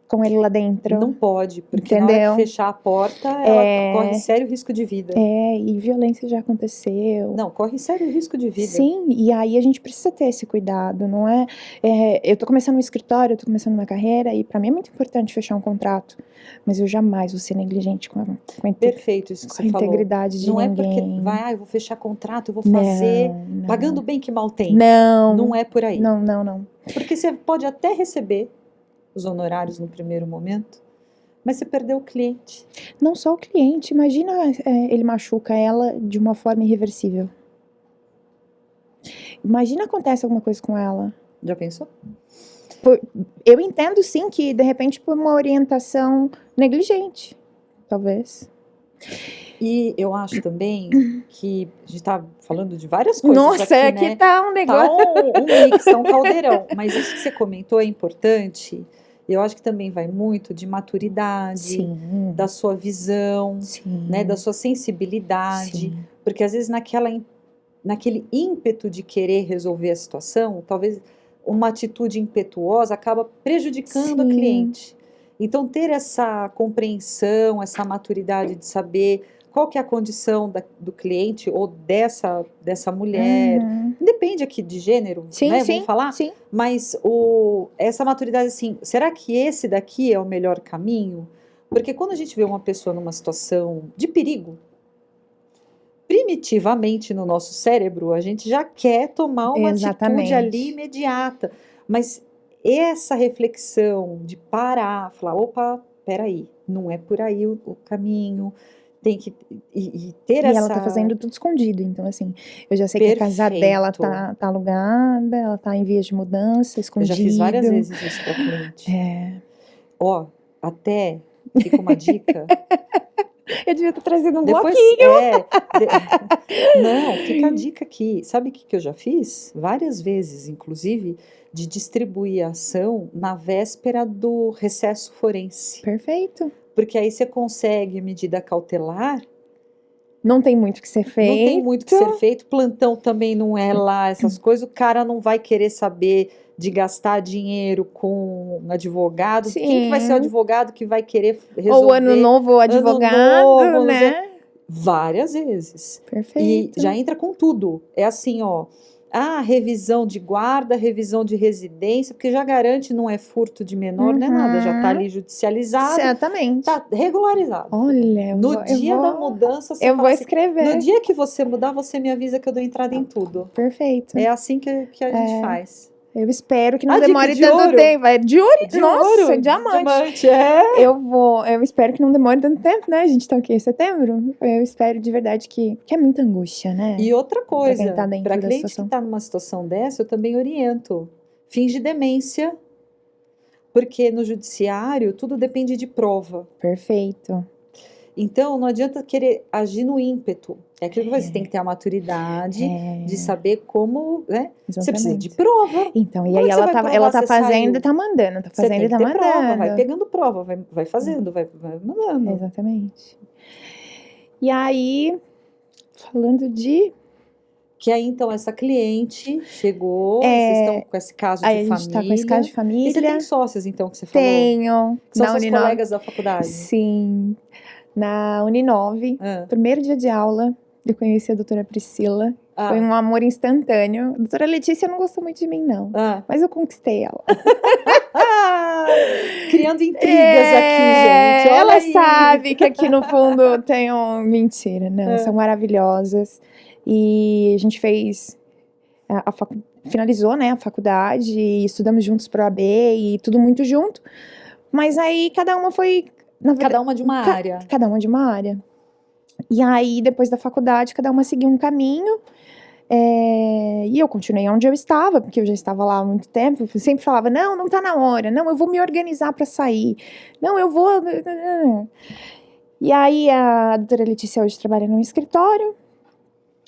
com ele lá dentro. Não pode, porque na hora de fechar a porta, ela corre sério risco de vida. E violência já aconteceu. Não, corre sério risco de vida. Sim, e aí a gente precisa ter esse cuidado, não é? Eu tô começando um escritório, eu tô começando uma carreira, e pra mim é muito importante fechar um contrato, mas eu jamais vou ser negligente com a Perfeito, isso que você falou. Integridade de ninguém. Não é porque eu vou fechar contrato, eu vou fazer, pagando bem que mal tem. Não é por aí. Não. Porque você pode até receber os honorários no primeiro momento, mas você perdeu o cliente. Não só o cliente, imagina ele machuca ela de uma forma irreversível. Imagina acontece alguma coisa com ela. Já pensou? Eu entendo sim que de repente por uma orientação negligente, talvez. E eu acho também que a gente tá falando de várias coisas. Nossa, aqui, né? Tá um negócio. Tá um mix, tá um caldeirão. Mas isso que você comentou é importante. Eu acho que também vai muito de maturidade, Sim. da sua visão, né, da sua sensibilidade. Sim. Porque às vezes naquele ímpeto de querer resolver a situação, talvez uma atitude impetuosa acaba prejudicando a cliente. Então ter essa compreensão, essa maturidade de saber qual que é a condição do cliente ou dessa mulher, depende aqui de gênero, né? Vamos falar? Sim. Mas essa maturidade, assim, será que esse daqui é o melhor caminho? Porque quando a gente vê uma pessoa numa situação de perigo, primitivamente no nosso cérebro, a gente já quer tomar uma atitude ali imediata. Mas essa reflexão de parar, falar, opa, peraí, não é por aí o caminho... Tem que ter essa... E ela tá fazendo tudo escondido, então assim, eu já sei que a casa dela tá alugada, ela tá em vias de mudança, escondida. Eu já fiz várias vezes isso pra cliente. Até, fica uma dica. Eu devia ter trazido Depois, bloquinho. Não, fica a dica aqui. Sabe o que eu já fiz? Várias vezes, inclusive, de distribuir a ação na véspera do recesso forense. Perfeito. Porque aí você consegue medida cautelar. Não tem muito que ser feito. Não tem muito que ser feito. Plantão também não é lá, essas coisas. O cara não vai querer saber de gastar dinheiro com um advogado. Sim. Quem que vai ser o advogado que vai querer resolver? Ou ano novo, o advogado, né? Várias vezes. Perfeito. E já entra com tudo. É assim, ó. Revisão de guarda, revisão de residência, porque já garante, não é furto de menor, não é nada, já tá ali judicializado. Exatamente. Tá regularizado. Olha, no dia da mudança, você eu vou escrever. No dia que você mudar, você me avisa que eu dou entrada em tudo. Perfeito. É assim que a gente faz. Eu espero que não demore tanto tempo. De diamante. Eu espero que não demore tanto tempo, né? A gente tá aqui em setembro. Eu espero de verdade que é muita angústia, né? E outra coisa, para cliente que tá numa situação dessa, eu também oriento. Finge demência, porque no judiciário tudo depende de prova. Perfeito. Então, não adianta querer agir no ímpeto. É aquilo que você tem que ter a maturidade de saber como, né? Exatamente. Você precisa de prova. Então, e aí ela tá fazendo e tá mandando. Tá fazendo e tá mandando. Prova, vai pegando prova, vai fazendo, vai mandando. Exatamente. E aí, falando de... Que aí, então, essa cliente chegou, vocês estão com esse caso de família. Aí a gente tá com esse caso de família. E você tem sócias, então, que você falou? Tenho. São seus colegas da faculdade? Sim. Na Uninove, primeiro dia de aula, eu conheci a doutora Priscila, Foi um amor instantâneo. A doutora Letícia não gostou muito de mim, não. Mas eu conquistei ela. Criando intrigas aqui, gente. Olha Ela aí. sabe que aqui no fundo tem um... Mentira, não. São maravilhosas. E a gente fez... Finalizou, né, a faculdade. E estudamos juntos para o AB e tudo muito junto. Mas aí cada uma foi... Cada uma de uma área. Cada uma de uma área. E aí, depois da faculdade, cada uma seguiu um caminho. E eu continuei onde eu estava, porque eu já estava lá há muito tempo. Eu sempre falava, não tá na hora. Não, eu vou me organizar para sair. Não, eu vou... E aí, a doutora Letícia hoje trabalha num escritório.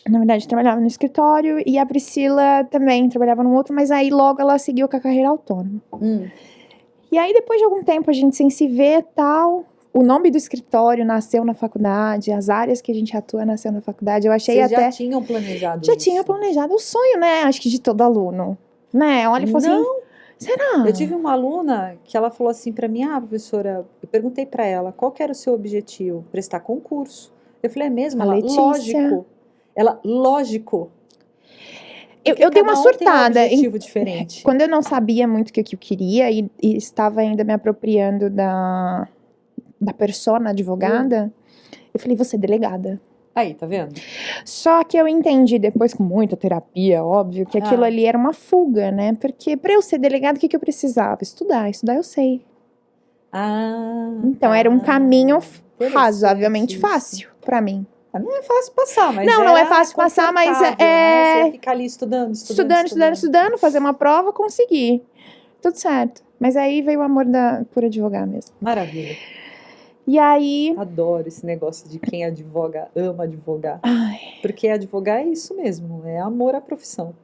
Na verdade, trabalhava no escritório. E a Priscila também trabalhava num outro. Mas aí, logo, ela seguiu com a carreira autônoma. E aí, depois de algum tempo, a gente sem se ver e tal... O nome do escritório nasceu na faculdade, as áreas que a gente atua nasceu na faculdade. Eu achei Vocês até... já tinham planejado Já isso? tinha planejado. O sonho, né? Acho que de todo aluno. Né? Olha e falou assim... Será? Eu tive uma aluna que ela falou assim pra mim, professora, eu perguntei pra ela, qual que era o seu objetivo? Prestar concurso. Eu falei, é mesmo? Ela, lógico. Ela, lógico. Eu dei uma surtada. Tem um objetivo diferente. Quando eu não sabia muito o que eu queria e estava ainda me apropriando da persona advogada, eu falei, vou ser delegada. Aí, tá vendo? Só que eu entendi depois, com muita terapia, óbvio, que aquilo ali era uma fuga, né? Porque pra eu ser delegada, o que eu precisava? Estudar eu sei. Então era um caminho razoavelmente fácil pra mim. Não é fácil passar, mas não é fácil passar, mas né? Você fica ali estudando, fazer uma prova, conseguir. Tudo certo. Mas aí veio o amor por advogar mesmo. Maravilha. E aí... Adoro esse negócio de quem advoga, ama advogar. Ai. Porque advogar é isso mesmo, é amor à profissão.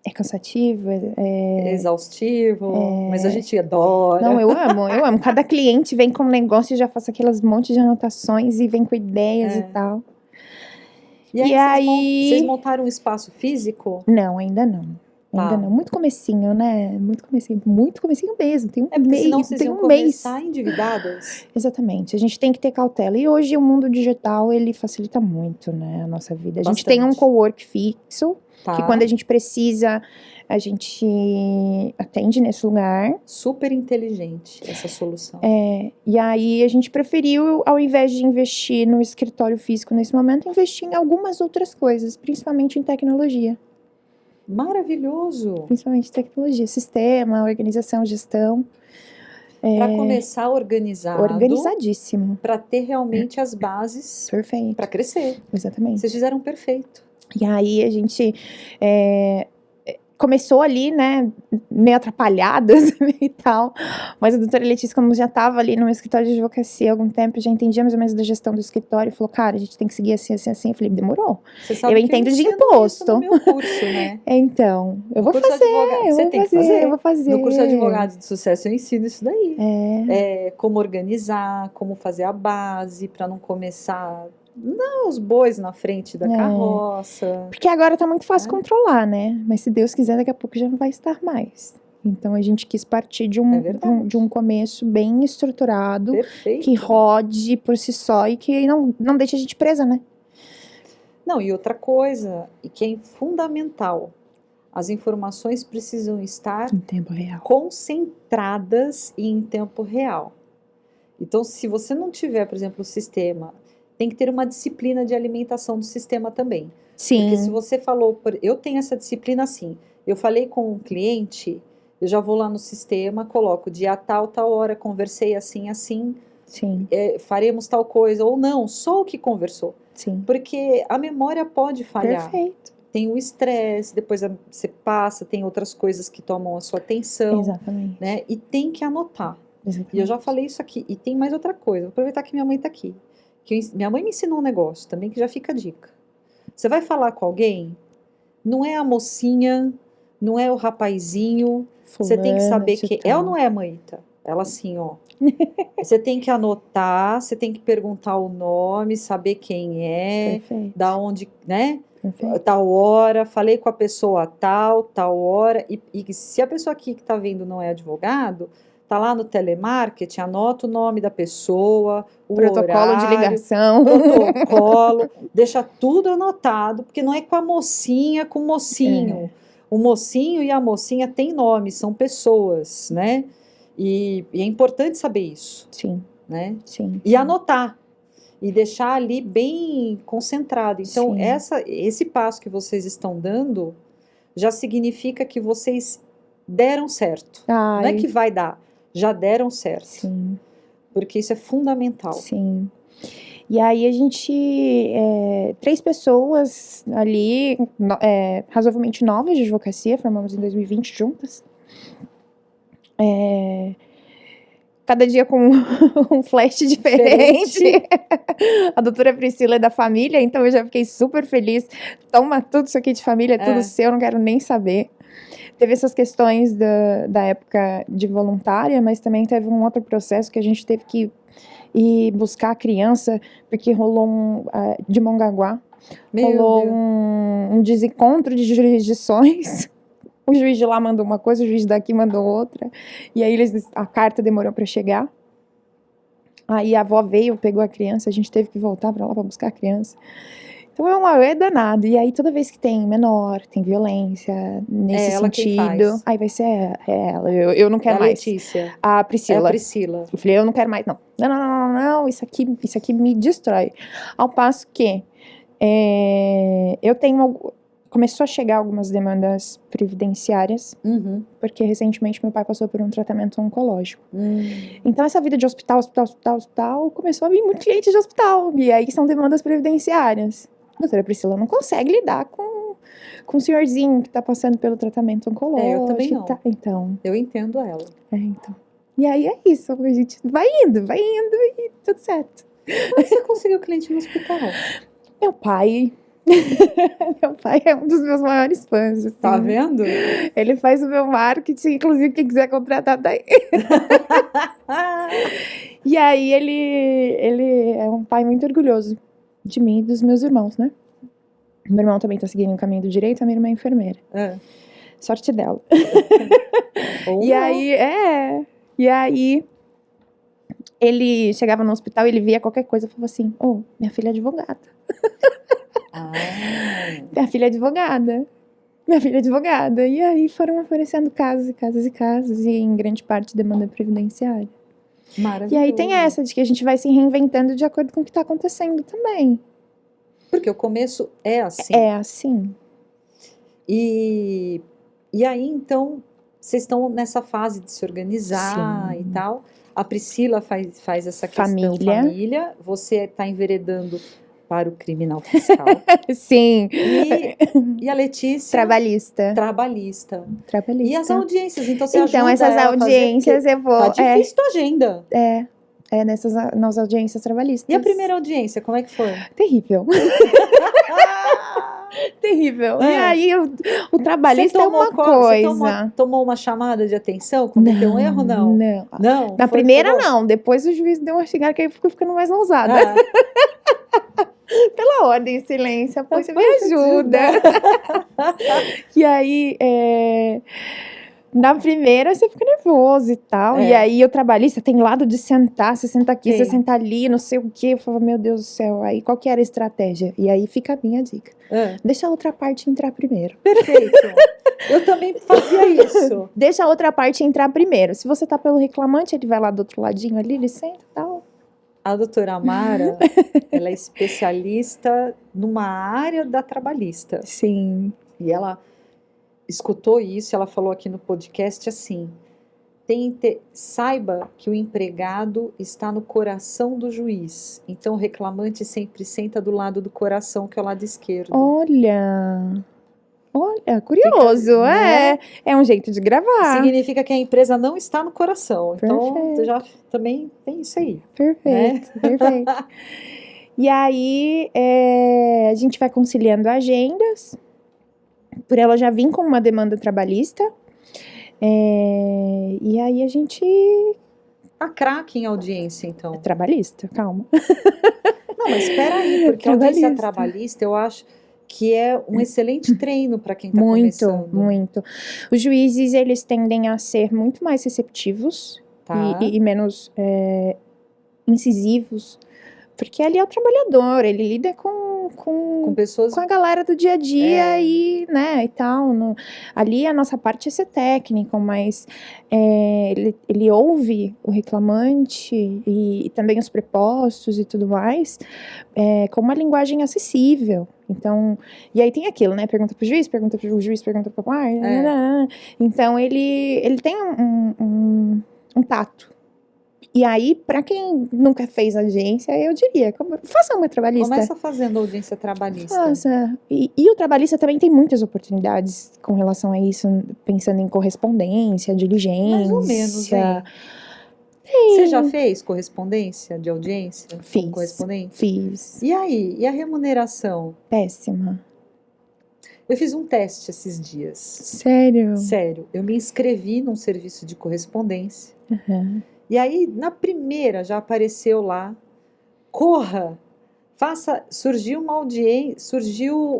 É cansativo, é exaustivo, mas a gente adora. Não, eu amo. Cada cliente vem com um negócio e já faço aquelas montes de anotações e vem com ideias e tal. E aí vocês montaram um espaço físico? Não, ainda não. Ainda não. Muito comecinho, né? Muito comecinho mesmo. Tem um mês. Senão vocês iam começar endividadas. Exatamente. A gente tem que ter cautela. E hoje o mundo digital, ele facilita muito, né? A nossa vida. A gente tem um cowork fixo, que quando a gente precisa, a gente atende nesse lugar. Super inteligente essa solução. E aí a gente preferiu, ao invés de investir no escritório físico nesse momento, investir em algumas outras coisas, principalmente em tecnologia. Maravilhoso. Principalmente tecnologia, sistema, organização, gestão. Para começar organizado. Organizadíssimo. Para ter realmente as bases. Perfeito. Para crescer. Exatamente. Vocês fizeram perfeito. E aí a gente começou ali, né, meio atrapalhadas e tal, mas a doutora Letícia, como já estava ali no escritório de advocacia há algum tempo, já entendia mais ou menos da gestão do escritório, falou, cara, a gente tem que seguir assim, assim, assim. Eu falei, demorou. Você sabe eu entendo de imposto. Isso no meu curso, né? Então, eu vou fazer, eu vou fazer. No curso de Advogados de Sucesso eu ensino isso daí. Como organizar, como fazer a base, para não começar... Não, os bois na frente da carroça. Porque agora tá muito fácil controlar, né? Mas se Deus quiser, daqui a pouco já não vai estar mais. Então a gente quis partir de um começo bem estruturado, perfeito, que rode por si só e que não deixe a gente presa, né? Não, e outra coisa, e que é fundamental, as informações precisam estar em tempo real, concentradas e em tempo real. Então, se você não tiver, por exemplo, o sistema... Tem que ter uma disciplina de alimentação do sistema também. Sim. Porque se você falou... Eu tenho essa disciplina assim. Eu falei com um cliente, eu já vou lá no sistema, coloco dia tal hora, conversei assim, assim. Sim. Faremos tal coisa. Ou não, só o que conversou. Sim. Porque a memória pode falhar. Perfeito. Tem o estresse, depois você passa, tem outras coisas que tomam a sua atenção. Exatamente. Né? E tem que anotar. Exatamente. E eu já falei isso aqui. E tem mais outra coisa. Vou aproveitar que minha mãe está aqui. Minha mãe me ensinou um negócio também que já fica a dica. Você vai falar com alguém, não é a mocinha, não é o rapazinho, você tem que saber que... Ela não é a Maíta, ela assim, ó. Você tem que anotar, você tem que perguntar o nome, saber quem é, perfeito, da onde, né? Perfeito. Tal hora, falei com a pessoa tal hora. E se a pessoa aqui que tá vendo não é advogado... tá lá no telemarketing, anota o nome da pessoa, o protocolo horário, de ligação. protocolo, deixa tudo anotado, porque não é com a mocinha, com o mocinho. O mocinho e a mocinha têm nome, são pessoas, né? E é importante saber isso. Sim. Né? Sim. E anotar. E deixar ali bem concentrado. Então, esse passo que vocês estão dando já significa que vocês deram certo. Não é que vai dar, já deram certo. Sim. Porque isso é fundamental. Sim. E aí a gente, 3 pessoas ali, razoavelmente novas de advocacia, formamos em 2020 juntas. Cada dia com um flash diferente. A doutora Priscila é da família, então eu já fiquei super feliz. Toma tudo isso aqui de família, é tudo seu, não quero nem saber. Teve essas questões da época de voluntária, mas também teve um outro processo que a gente teve que ir buscar a criança, porque rolou de Mongaguá, rolou um desencontro de jurisdições. O juiz de lá mandou uma coisa, o juiz daqui mandou outra. E aí a carta demorou para chegar. Aí a avó veio, pegou a criança, a gente teve que voltar para lá para buscar a criança. Então é danado. E aí toda vez que tem menor, tem violência nesse sentido, aí vai ser ela. Eu não quero mais. Letícia. A Priscila. É a Priscila. Eu falei, eu não quero mais, não. Não, isso aqui me destrói. Ao passo que eu tenho... Começou a chegar algumas demandas previdenciárias, porque recentemente meu pai passou por um tratamento oncológico. Então essa vida de hospital, começou a vir muito cliente de hospital, e aí são demandas previdenciárias. A doutora Priscila não consegue lidar com o senhorzinho que tá passando pelo tratamento oncológico. Eu também não. Então. Eu entendo ela. Então. E aí é isso, a gente vai indo e tudo certo. Como você conseguiu cliente no hospital? Meu pai é um dos meus maiores fãs, assim. Tá vendo? Ele faz o meu marketing, inclusive quem quiser contratar daí. E aí ele é um pai muito orgulhoso de mim e dos meus irmãos, né? Meu irmão também tá seguindo o caminho do direito, a minha irmã é enfermeira. Sorte dela. E aí ele chegava no hospital, ele via qualquer coisa e falava assim, minha filha é advogada. Minha filha é advogada. E aí foram aparecendo casos e casos e casos, e em grande parte demanda previdenciária. Maravilhoso. E aí tem essa de que a gente vai se reinventando de acordo com o que está acontecendo também. Porque o começo é assim. É assim. E aí, então, vocês estão nessa fase de se organizar e tal. A Priscila faz essa questão família. Você está enveredando para o criminal fiscal. Sim. E a Letícia? Trabalhista. E as audiências? Então, você ajuda essas audiências eu vou... Tá difícil tua agenda. Nas audiências trabalhistas. E a primeira audiência, como é que foi? Terrível. Terrível. E aí, o trabalhista é uma coisa. Você tomou uma chamada de atenção? Cometeu um erro, não? Não? Na primeira, não. Depois o juiz deu uma xingada que aí ficou ficando mais ousada. Pela ordem, silêncio, você me ajuda. E aí, na primeira você fica nervoso e tal. E aí o trabalhista tem lado de sentar, você senta aqui, você senta ali, não sei o quê. Eu falo, meu Deus do céu, aí qual que era a estratégia? E aí fica a minha dica. Deixa a outra parte entrar primeiro. Perfeito. Eu também fazia isso. Deixa a outra parte entrar primeiro. Se você tá pelo reclamante, ele vai lá do outro ladinho ali, ele senta e tal. A doutora Amara, ela é especialista numa área da trabalhista. Sim. E ela escutou isso, ela falou aqui no podcast assim, saiba que o empregado está no coração do juiz. Então o reclamante sempre senta do lado do coração, que é o lado esquerdo. Olha, curioso, é um jeito de gravar. Significa que a empresa não está no coração. Então, já também tem isso aí. Perfeito. E aí, a gente vai conciliando agendas, por ela já vir com uma demanda trabalhista, e aí a gente... A craque em audiência, então. Trabalhista, calma. Não, mas espera aí, porque a audiência trabalhista, eu acho... que é um excelente treino para quem está começando. Muito. Os juízes, eles tendem a ser muito mais receptivos Tá. e menos incisivos. Porque ali é o trabalhador, ele lida Com pessoas... com a galera do dia a dia e, né, e tal. Ali a nossa parte é ser técnico, mas ele ouve o reclamante e também os prepostos e tudo mais com uma linguagem acessível. Então, e aí tem aquilo, né? Pergunta pro juiz, pergunta pro juiz, pergunta pro pai. Então, ele tem um tato. E aí, para quem nunca fez audiência, eu diria, faça uma trabalhista. Começa fazendo audiência trabalhista. Faça. E o trabalhista também tem muitas oportunidades com relação a isso, pensando em correspondência, diligência. Mais ou menos, hein? Você já fez correspondência de audiência? Fiz. Correspondente? Fiz. E aí? E a remuneração? Péssima. Eu fiz um teste esses dias. Sério? Sério. Eu me inscrevi num serviço de correspondência. Uhum. E aí, na primeira, já apareceu lá, corra, surgiu uma audiência,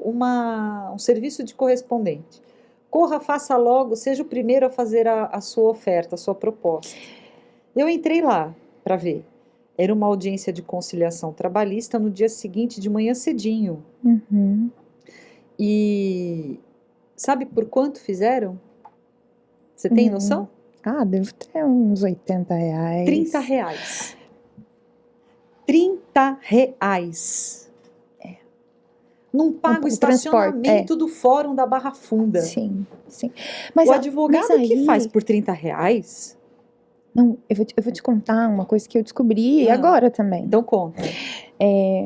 um serviço de correspondente. Corra, faça logo, seja o primeiro a fazer a sua oferta, a sua proposta. Eu entrei lá para ver. Era uma audiência de conciliação trabalhista no dia seguinte, de manhã cedinho. Uhum. E sabe por quanto fizeram? Você tem noção? Deve ter uns R$80. R$30. R$30. Não paga o estacionamento do Fórum da Barra Funda. Sim. Mas o advogado que faz por R$30? Não, eu vou te contar uma coisa que eu descobri agora também. Então conta.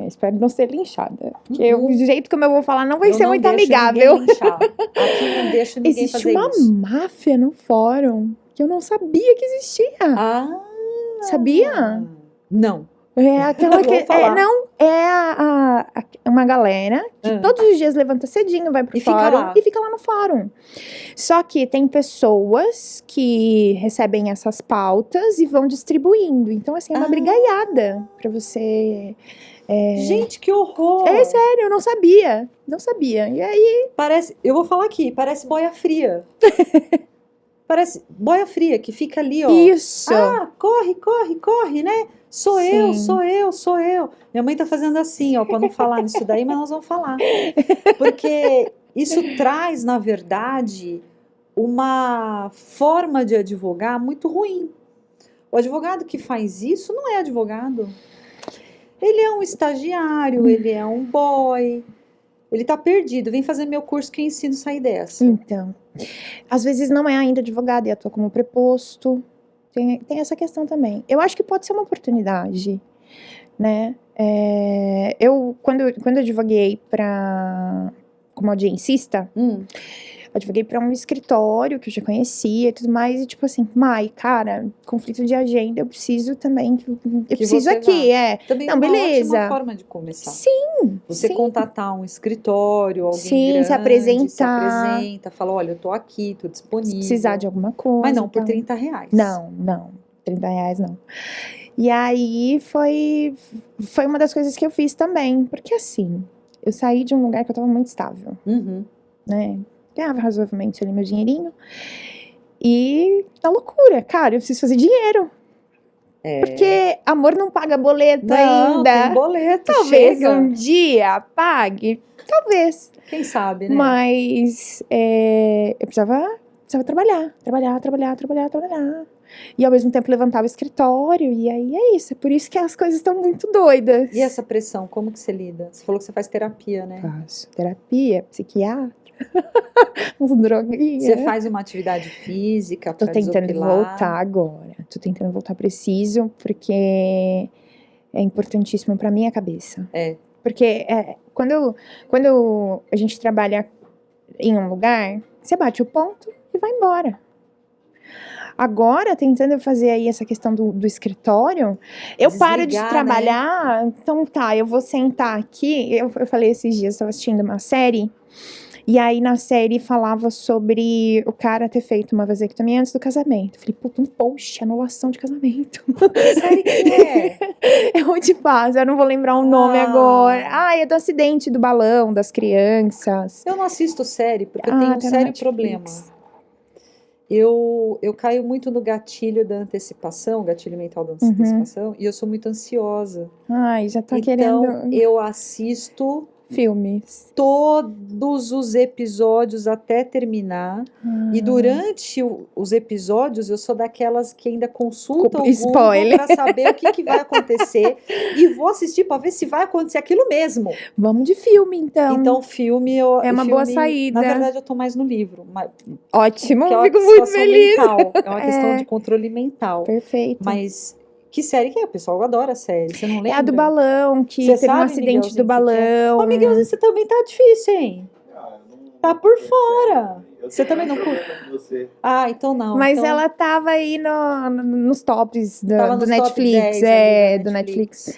Espero não ser linchada. Porque o jeito como eu vou falar não vai ser muito amigável. Aqui não deixo ninguém fazer isso. Existe uma máfia no fórum que eu não sabia que existia. Sabia? Não. É aquela que... uma galera que todos os dias levanta cedinho, vai pro fórum e fica lá no fórum. Só que tem pessoas que recebem essas pautas e vão distribuindo. Então, assim, é uma brigaiada pra você... Gente, que horror! É sério, eu não sabia. Não sabia. E aí... Eu vou falar aqui, parece boia fria. Parece boia fria, que fica ali, ó. Isso! Corre, né? Sou eu. Minha mãe tá fazendo assim, ó, pra não falar nisso daí, mas nós vamos falar. Porque isso traz, na verdade, uma forma de advogar muito ruim. O advogado que faz isso não é advogado. Ele é um estagiário, ele é um boy. Ele tá perdido. Vem fazer meu curso que eu ensino a sair dessa. Então, às vezes não é ainda advogado e atua como preposto. Tem essa questão também. Eu acho que pode ser uma oportunidade, né? Quando eu advoguei como audiencista, advoguei para um escritório que eu já conhecia e tudo mais, e tipo assim, cara, conflito de agenda, eu preciso também, eu preciso aqui, Também não, é uma beleza. ótima forma de começar. Sim. Você contatar um escritório, alguém grande, se apresenta, fala, olha, eu tô aqui, tô disponível. Se precisar de alguma coisa. Mas não por R$30. Não, R$30 não. E aí foi uma das coisas que eu fiz também, porque assim, eu saí de um lugar que eu tava muito estável, né? Ganhava razoavelmente ali meu dinheirinho. E tá loucura, cara, eu preciso fazer dinheiro. Porque amor não paga boleto ainda. Tem boleto, talvez um dia pague. Talvez. Quem sabe, né? Mas eu precisava trabalhar. E ao mesmo tempo levantar o escritório. E aí é isso. É por isso que as coisas estão muito doidas. E essa pressão, como que você lida? Você falou que você faz terapia, né? Faço terapia, psiquiatra. Uns droguinhas. Você faz uma atividade física pra desopilar? Tô tentando voltar agora. Preciso, porque é importantíssimo pra minha cabeça. Porque quando a gente trabalha em um lugar, você bate o ponto e vai embora. Agora, tentando fazer aí essa questão do escritório, eu paro de trabalhar, né? Então eu vou sentar aqui. Eu falei esses dias, eu estava assistindo uma série. E aí, na série, falava sobre o cara ter feito uma vasectomia antes do casamento. Eu falei, poxa, anulação de casamento. Série que é? É onde passa, eu não vou lembrar o nome agora. É do acidente do balão, das crianças. Eu não assisto série, porque eu tenho um sério problema. eu caio muito no gatilho da antecipação, gatilho mental da antecipação, e eu sou muito ansiosa. Ai, já tô Então, querendo eu assisto filmes. todos os episódios até terminar. E durante os episódios, eu sou daquelas que ainda consultam o Google Spoiler. para saber o que vai acontecer. E vou assistir para ver se vai acontecer aquilo mesmo. Vamos de filme, então. Então, filme... É uma boa saída. Na verdade, eu tô mais no livro. Ótimo, que é uma fico muito situação feliz. mental. É uma questão de controle mental. Perfeito. Mas que série que é? O pessoal adora a série. Você não lembra? É a do balão, que Você teve um sabe, acidente Miguelzinho, do balão. Ô, Miguelzinho, você também tá difícil, hein? Tá por fora. Você também não curte? Ah, então não. Mas então... ela tava aí nos tops Tava do nos Netflix. top 10 do Netflix.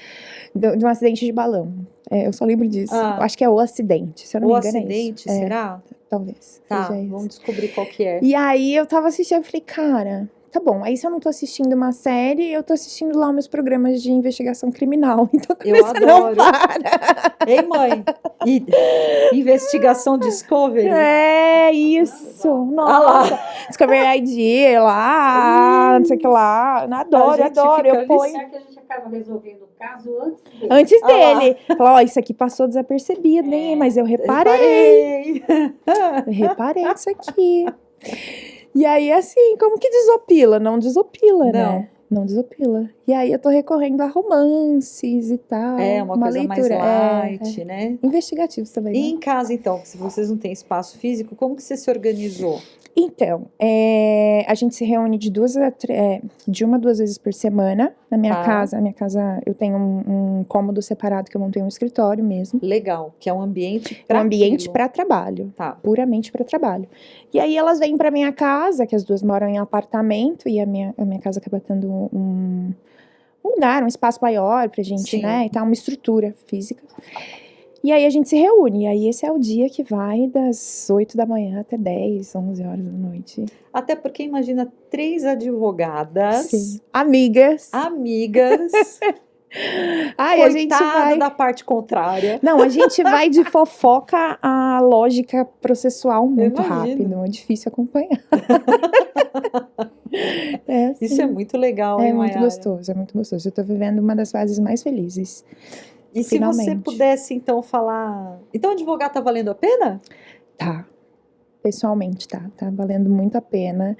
De um acidente de balão. Eu só lembro disso. Eu acho que é O Acidente, se eu não me engano. O Acidente, será? Talvez. Tá, vamos descobrir qual que é. E aí eu tava assistindo, eu falei, cara, tá bom. Aí se eu não tô assistindo uma série, eu tô assistindo lá meus programas de investigação criminal. Então eu adoro. Não para. Ei, mãe. Investigação Discovery. É isso. Nossa. Discovery ID lá, não sei o que lá. Adoro. Eu ponho. Será que a gente acaba resolvendo o caso Antes dele. Falou, ó, isso aqui passou desapercebido, hein? Mas eu reparei. Eu reparei isso aqui. E aí, assim, como que desopila? Não desopila, né? Não desopila. E aí eu tô recorrendo a romances e tal. É, uma coisa leitura mais light, né? Investigativos também, né? E em casa, então, se vocês não têm espaço físico, como que você se organizou? Então, a gente se reúne de 1 a 2 vezes por semana na minha casa. A minha casa, eu tenho um cômodo separado que eu montei um escritório mesmo. Legal, que é um ambiente para trabalho. Tá. Puramente para trabalho. E aí elas vêm para minha casa, que as duas moram em apartamento, e a minha casa acaba tendo um lugar, um espaço maior pra gente, né? E tá uma estrutura física. E aí a gente se reúne, e aí esse é o dia que vai das 8 da manhã até 10, 11 horas da noite. Até porque imagina 3 advogadas. Sim. Amigas. Ai, a gente vai da parte contrária. Não, a gente vai de fofoca a lógica processual muito rápido. É difícil acompanhar. Assim. Isso é muito legal, hein, Mayara? É muito gostoso. Eu tô vivendo uma das fases mais felizes. E se você pudesse, então, falar... Então, advogar tá valendo a pena? Tá. Pessoalmente, tá. Tá valendo muito a pena.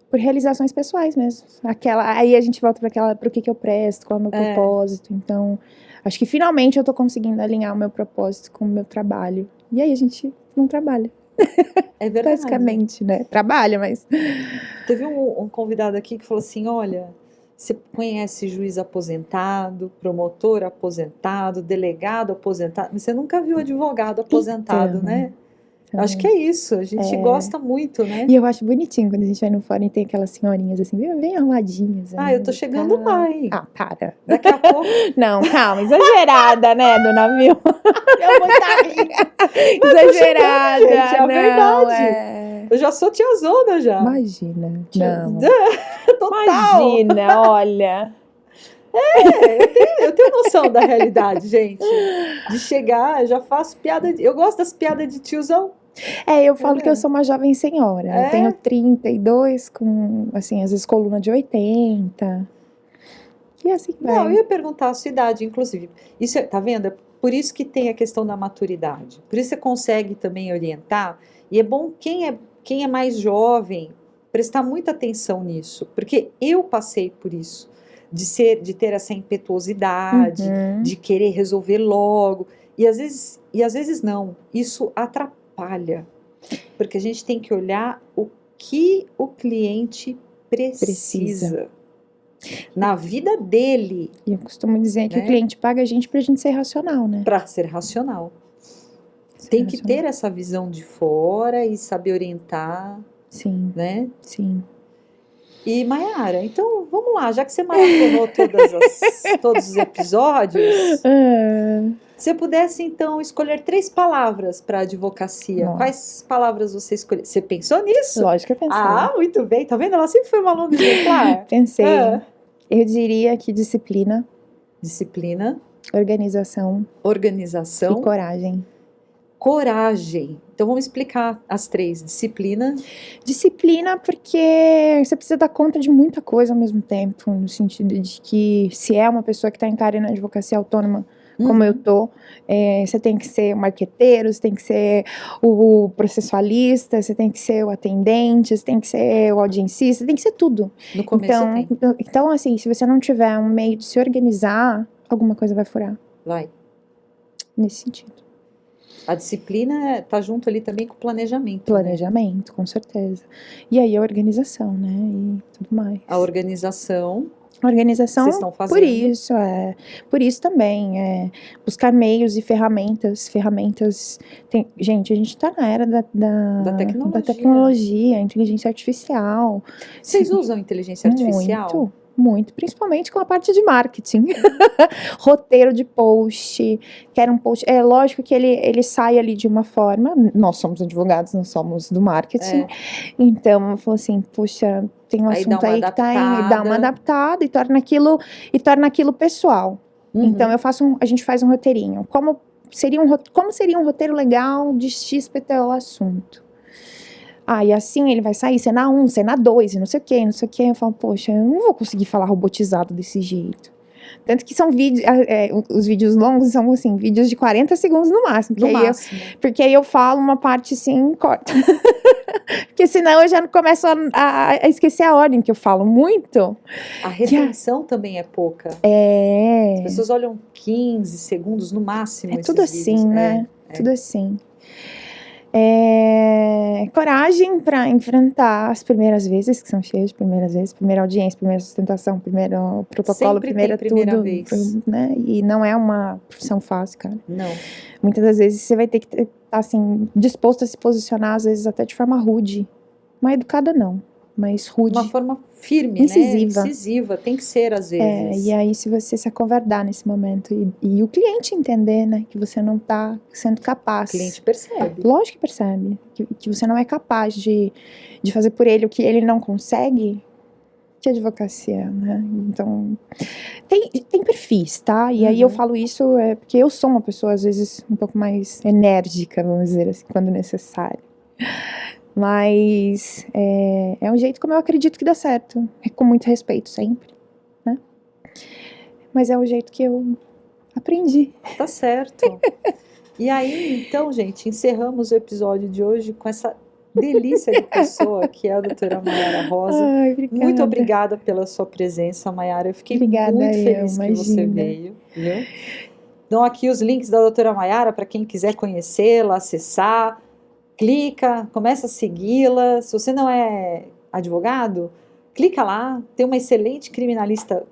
Por realizações pessoais mesmo. Aí a gente volta pro que eu presto, qual é o meu propósito. Então, acho que finalmente eu tô conseguindo alinhar o meu propósito com o meu trabalho. E aí a gente não trabalha. É verdade. Basicamente, né? Trabalha, mas... Teve um convidado aqui que falou assim, olha... Você conhece juiz aposentado, promotor aposentado, delegado aposentado, mas você nunca viu advogado aposentado, então, né? Acho que é isso, a gente gosta muito, né? E eu acho bonitinho quando a gente vai no fórum e tem aquelas senhorinhas assim, bem arrumadinhas. Eu tô chegando lá, hein? Para. Daqui a pouco... Não, calma, exagerada, né, dona Mil? Minha mãe tá rindo. Exagerada, chegando, gente, é verdade. Eu já sou tiazona, já. Imagina, não. Total. Imagina, olha... Eu tenho noção da realidade, gente. De chegar, eu já faço piada... Eu gosto das piadas de tiozão. Eu falo que eu sou uma jovem senhora. Eu tenho 32, com, assim, às vezes coluna de 80. E assim vai. Não, eu ia perguntar a sua idade, inclusive. Isso, tá vendo? É por isso que tem a questão da maturidade. Por isso você consegue também orientar. E é bom quem é mais jovem prestar muita atenção nisso. Porque eu passei por isso. De ter essa impetuosidade, de querer resolver logo. E às vezes não. Isso atrapalha. Porque a gente tem que olhar o que o cliente precisa. Na vida dele. E eu costumo dizer que o cliente paga a gente pra gente ser racional, né? Pra ser racional. Tem que ter essa visão de fora e saber orientar. Sim. Né? Sim. E, Mayara, então, vamos lá. Já que você maratonou todos os episódios, se você pudesse, então, escolher 3 palavras para advocacia, quais palavras você escolheria? Você pensou nisso? Lógico que eu pensei. Muito bem. Tá vendo? Ela sempre foi uma aluna exemplar. Pensei. Eu diria que disciplina. Disciplina. Organização. E coragem. coragem. Então vamos explicar as 3. Disciplina. Disciplina, porque você precisa dar conta de muita coisa ao mesmo tempo, no sentido de que se é uma pessoa que está encarando a advocacia autônoma, como eu tô, você tem que ser o marqueteiro, você tem que ser o processualista, você tem que ser o atendente, você tem que ser o audiencista, você tem que ser tudo. No começo então, assim, se você não tiver um meio de se organizar, alguma coisa vai furar. Vai. Nesse sentido. A disciplina está junto ali também com o planejamento. Planejamento, né? Com certeza. E aí a organização, né? E tudo mais. A organização. Vocês estão fazendo. Por isso também, buscar meios e ferramentas, gente, a gente está na era da tecnologia, inteligência artificial. Vocês usam inteligência artificial? Muito, principalmente com a parte de marketing. Roteiro de post, quero um post. É lógico que ele sai ali de uma forma, nós somos advogados, nós somos do marketing. Então, eu falo assim, puxa, tem um assunto aí que dá uma adaptada e torna aquilo pessoal. Então, a gente faz um roteirinho. Como seria um roteiro legal de XPTO assunto? E assim ele vai sair, cena 1, cena 2, e não sei o que. Eu falo, poxa, eu não vou conseguir falar robotizado desse jeito. Tanto que são vídeos, os vídeos longos são assim, vídeos de 40 segundos no máximo. Porque aí eu falo uma parte assim, corta. Porque senão eu já começo a esquecer a ordem que eu falo muito. A retenção também é pouca. As pessoas olham 15 segundos no máximo. É tudo assim, vídeos, né? Tudo assim. Coragem para enfrentar as primeiras vezes, que são cheias de primeiras vezes, primeira audiência, primeira sustentação, primeiro protocolo, primeira vez. Né? E não é uma profissão fácil, cara. Não. Muitas das vezes você vai ter que estar assim, disposto a se posicionar, às vezes até de forma rude. Mas educada não, mas rude. Uma forma firme, incisiva. Né? Incisiva, tem que ser às vezes. E aí se você se acovardar nesse momento e o cliente entender, né, que você não está sendo capaz. O cliente percebe. Lógico que percebe, que você não é capaz de fazer por ele o que ele não consegue, que advocacia, né? Então, tem perfis, tá? E aí eu falo isso porque eu sou uma pessoa, às vezes, um pouco mais enérgica, vamos dizer assim, quando necessário. Mas é um jeito como eu acredito que dá certo, com muito respeito sempre, né? Mas é o jeito que eu aprendi. Tá certo. E aí, então, gente, encerramos o episódio de hoje com essa delícia de pessoa que é a doutora Maiara Rosa. Muito obrigada pela sua presença, Maiara. Eu fiquei muito feliz que você veio. Viu? Dão aqui os links da doutora Maiara para quem quiser conhecê-la, acessar. Clica, começa a segui-la. Se você não é advogado, clica lá. Tem uma excelente criminalista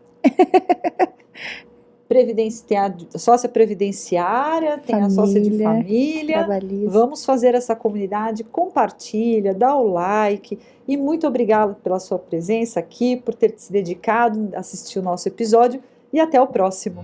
sócia previdenciária, tem a sócia de família. Vamos fazer essa comunidade, compartilha, dá o like. E muito obrigada pela sua presença aqui, por ter se dedicado a assistir o nosso episódio. E até o próximo.